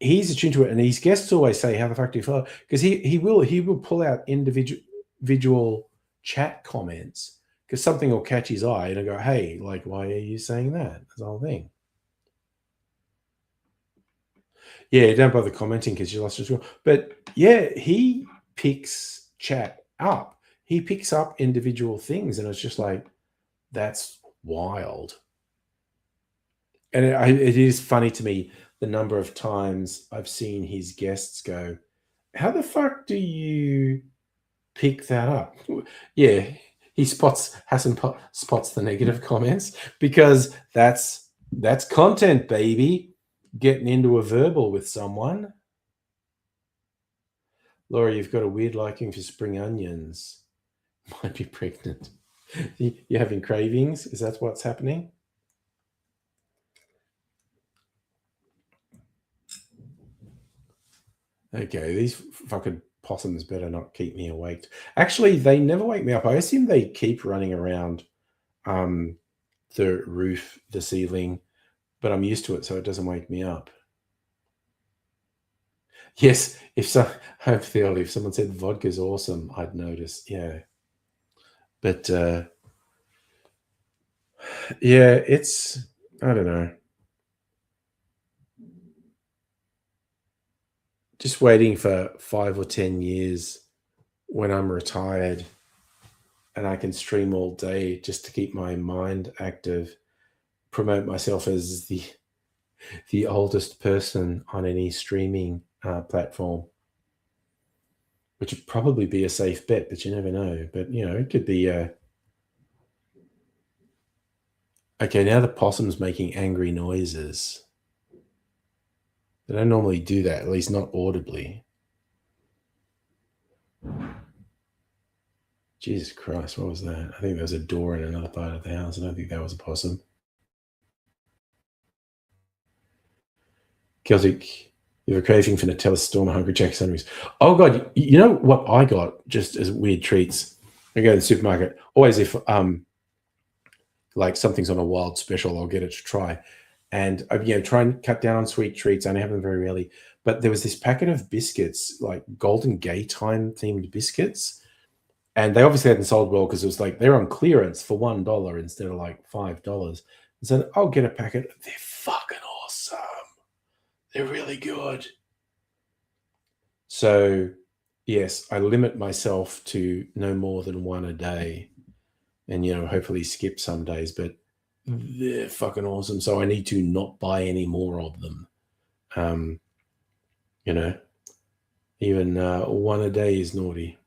he's attuned to it, and his guests always say, "How the fuck do you follow?" Because he will pull out individual chat comments because something will catch his eye, and I go, "Hey, like, why are you saying that?" That's the whole thing. Yeah, don't bother commenting because you lost your score. But yeah, he picks chat up. He picks up individual things, and it's just like, that's wild. And it is funny to me the number of times I've seen his guests go, "How the fuck do you pick that up?" Yeah, Hassan spots the negative comments because that's content, baby. Getting into a verbal with someone. Laura, you've got a weird liking for spring onions. Might be pregnant. You're having cravings? Is that what's happening? Okay, these fucking possums better not keep me awake. Actually, they never wake me up. I assume they keep running around the roof, the ceiling, but I'm used to it, so it doesn't wake me up. Yes, if someone said vodka's awesome, I'd notice. Yeah, but yeah, it's, I don't know. Just waiting for 5 or 10 years when I'm retired and I can stream all day just to keep my mind active, promote myself as the oldest person on any streaming platform, which would probably be a safe bet, but you never know. But, it could be okay, now the possum's making angry noises. They don't normally do that, at least not audibly. Jesus Christ, what was that? I think there was a door in another part of the house. I don't think that was a possum. Celtic, you have a craving for Nutella Storm, Hungry Jack sandwiches. Oh God, you know what I got just as weird treats? I go to the supermarket. Always if like something's on a wild special, I'll get it to try. And I try and cut down on sweet treats. I only have them very rarely. But there was this packet of biscuits, like Golden Gay Time themed biscuits. And they obviously hadn't sold well because it was like they're on clearance for $1 instead of like $5. And so I'll get a packet. They're fucking awesome. They're really good. So, yes, I limit myself to no more than one a day and, hopefully skip some days, but they're fucking awesome. So I need to not buy any more of them. Even one a day is naughty.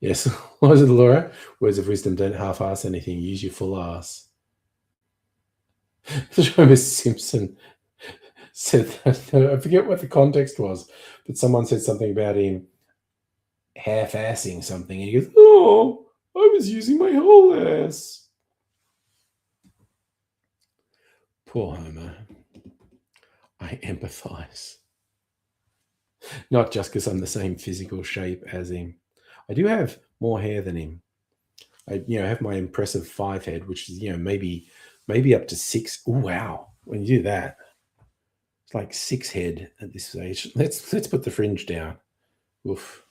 Yes. What was it, Laura? Words of wisdom, don't half-ass anything. Use your full ass. Homer Simpson said that. I forget what the context was, but someone said something about him half-assing something, and he goes, "Oh, I was using my whole ass." Poor Homer. I empathize. Not just because I'm the same physical shape as him. I do have more hair than him. I have my impressive 5 head, which is maybe up to 6. Ooh, wow! When you do that, it's like 6 head at this stage. Let's put the fringe down. Oof.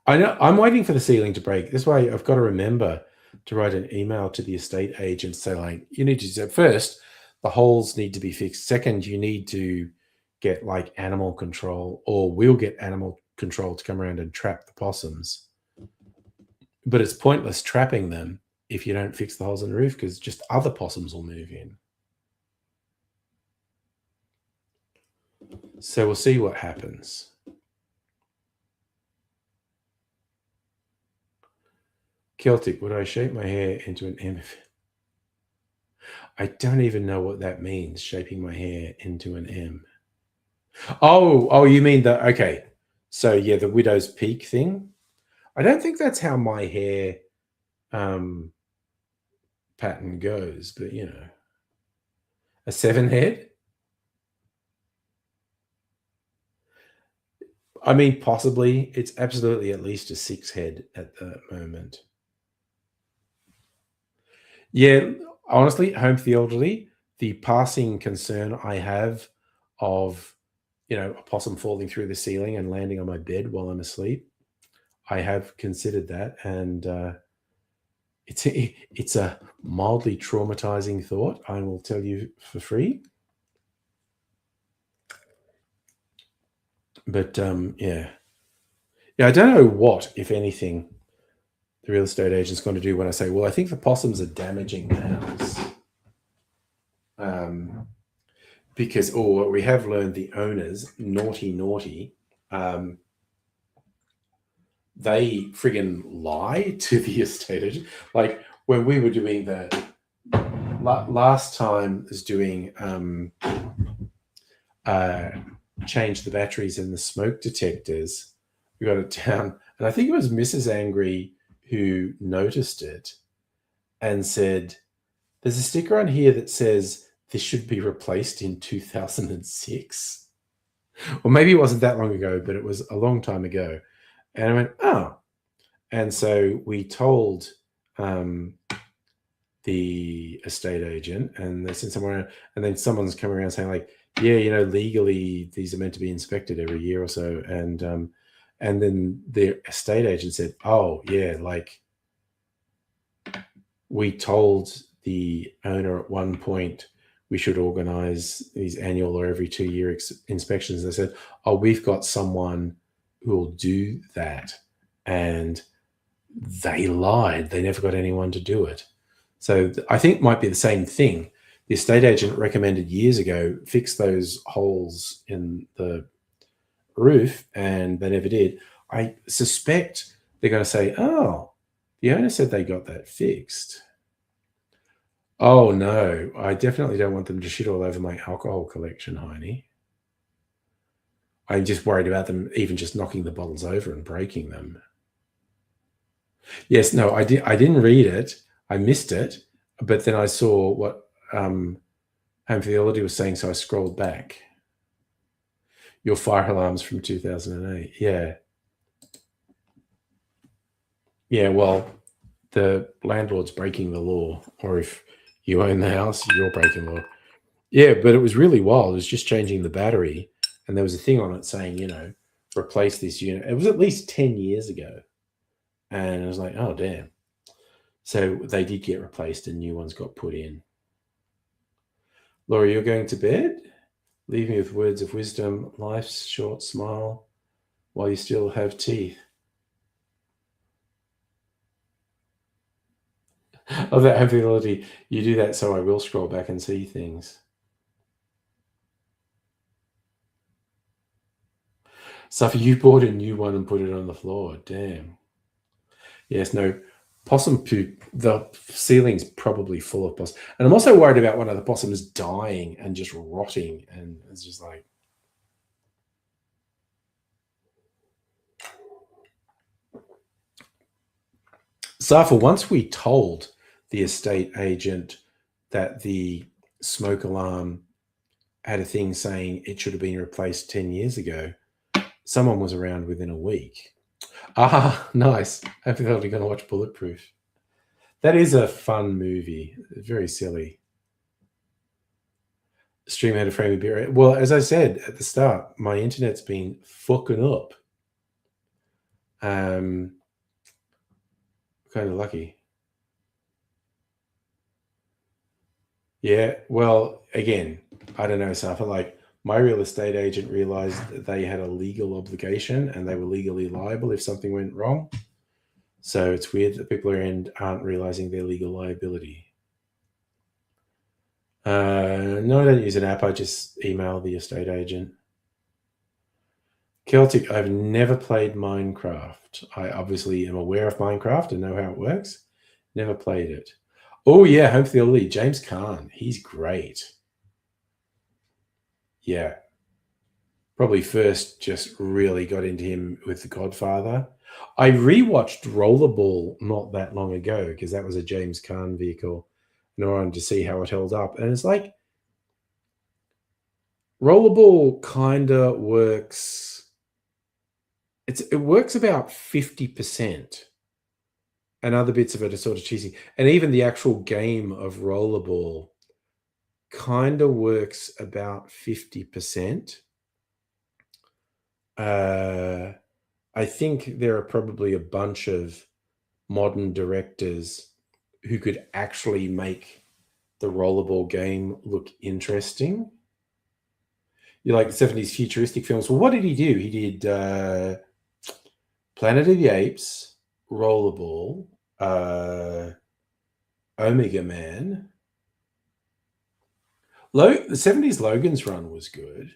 I know. I'm waiting for the ceiling to break. This way, I've got to remember to write an email to the estate agent, say like, you need to first, the holes need to be fixed. Second, you need to get like animal control, or we'll get animal control to come around and trap the possums. But it's pointless trapping them if you don't fix the holes in the roof, because just other possums will move in. So we'll see what happens. Celtic, would I shape my hair into an M? I don't even know what that means, shaping my hair into an M. Oh, you mean okay. So yeah, the widow's peak thing. I don't think that's how my hair pattern goes, but a 7 head. I mean, possibly. It's absolutely at least a 6 head at the moment. Yeah, honestly, home for the elderly, the passing concern I have of, a possum falling through the ceiling and landing on my bed while I'm asleep, I have considered that, and it's a mildly traumatizing thought. I will tell you for free. But yeah, I don't know what, if anything, the real estate agent's going to do when I say, well, I think the possums are damaging the house. Because, we have learned the owners, naughty, they friggin' lie to the estate agent. Like when we were doing the last time, was doing change the batteries in the smoke detectors. We got it down, and I think it was Mrs. Angry who noticed it and said, "There's a sticker on here that says this should be replaced in 2006." Or maybe it wasn't that long ago, but it was a long time ago. And I went, oh. And so we told the estate agent, and they sent someone, and then someone's come around saying like, yeah, legally these are meant to be inspected every year or so. And then the estate agent said, oh yeah, like we told the owner at one point we should organize these annual or every 2-year inspections. They said, oh, we've got someone who will do that, and they lied. They never got anyone to do it. So I think it might be the same thing. The estate agent recommended years ago fix those holes in the roof, and they never did. I suspect they're going to say, "Oh, the owner said they got that fixed." Oh no, I definitely don't want them to shit all over my alcohol collection, Heine. I'm just worried about them even just knocking the bottles over and breaking them. Yes, no, I didn't read it. I missed it, but then I saw what Home Fidelity was saying, so I scrolled back. Your fire alarms from 2008. Yeah. Yeah, well, the landlord's breaking the law, or if you own the house, you're breaking law. Yeah, but it was really wild. It was just changing the battery, and there was a thing on it saying, replace this unit. It was at least 10 years ago. And I was like, oh, damn. So they did get replaced and new ones got put in. Laura, you're going to bed? Leave me with words of wisdom. Life's short, smile while you still have teeth. Of that ability, you do that so I will scroll back and see things. Safi, you bought a new one and put it on the floor. Damn. Yes, no. Possum poop, the ceiling's probably full of possum. And I'm also worried about one of the possums dying and just rotting. And it's just like. Safa, once we told the estate agent that the smoke alarm had a thing saying it should have been replaced 10 years ago, someone was around within a week. Ah, nice. I'm totally going to watch Bulletproof. That is a fun movie. Very silly. Stream had a frame of beer. Well, as I said at the start, my internet's been fucking up. Kind of lucky. Yeah, well, again, I don't know, Safa. Like, my real estate agent realized that they had a legal obligation and they were legally liable if something went wrong. So it's weird that people aren't realizing their legal liability. No, I don't use an app. I just email the estate agent. Celtic, I've never played Minecraft. I obviously am aware of Minecraft and know how it works. Never played it. Oh, yeah, Home Fidelity. James Caan. He's great. Yeah. Probably first just really got into him with The Godfather. I rewatched Rollerball not that long ago because that was a James Caan vehicle. And I wanted to see how it held up. And it's like, Rollerball kind of works. It works about 50%. And other bits of it are sort of cheesy. And even the actual game of Rollerball kind of works about 50%. I think there are probably a bunch of modern directors who could actually make the Rollerball game look interesting. You like the 70s futuristic films. Well, what did he do? He did Planet of the Apes, Rollerball, Omega Man. The 70s Logan's Run was good.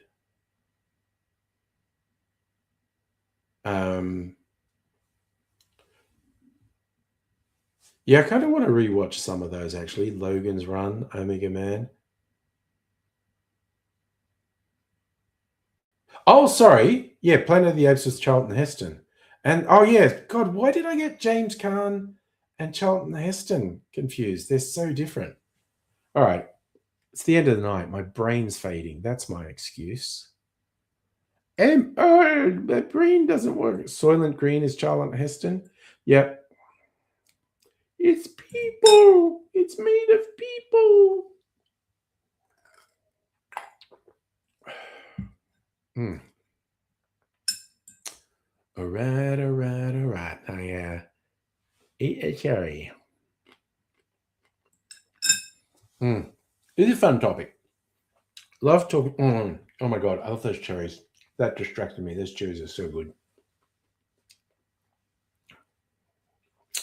Yeah, I kind of want to rewatch some of those actually. Logan's Run, Omega Man. Oh, sorry. Yeah, Planet of the Apes was Charlton Heston. And oh yeah, God, why did I get James Caan and Charlton Heston confused? They're so different. All right. It's the end of the night. My brain's fading. That's my excuse. That green doesn't work. Soylent Green is Charlton Heston. Yep. It's people. It's made of people. All right. I eat a cherry. It's a fun topic. Love talking. Oh my God, I love those cherries. That distracted me. Those cherries are so good.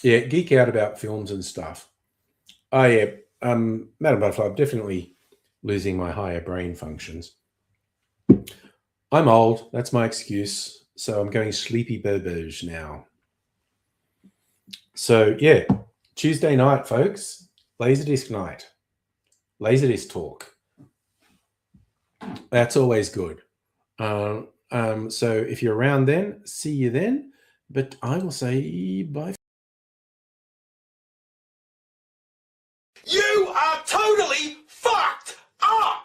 Yeah, geek out about films and stuff. Oh yeah, Madam Butterfly, I'm definitely losing my higher brain functions. I'm old. That's my excuse. So I'm going sleepy burbage now. So yeah, Tuesday night, folks. Laserdisc night. Laserdisc talk. That's always good. So if you're around then, see you then. But I will say bye. You are totally fucked up!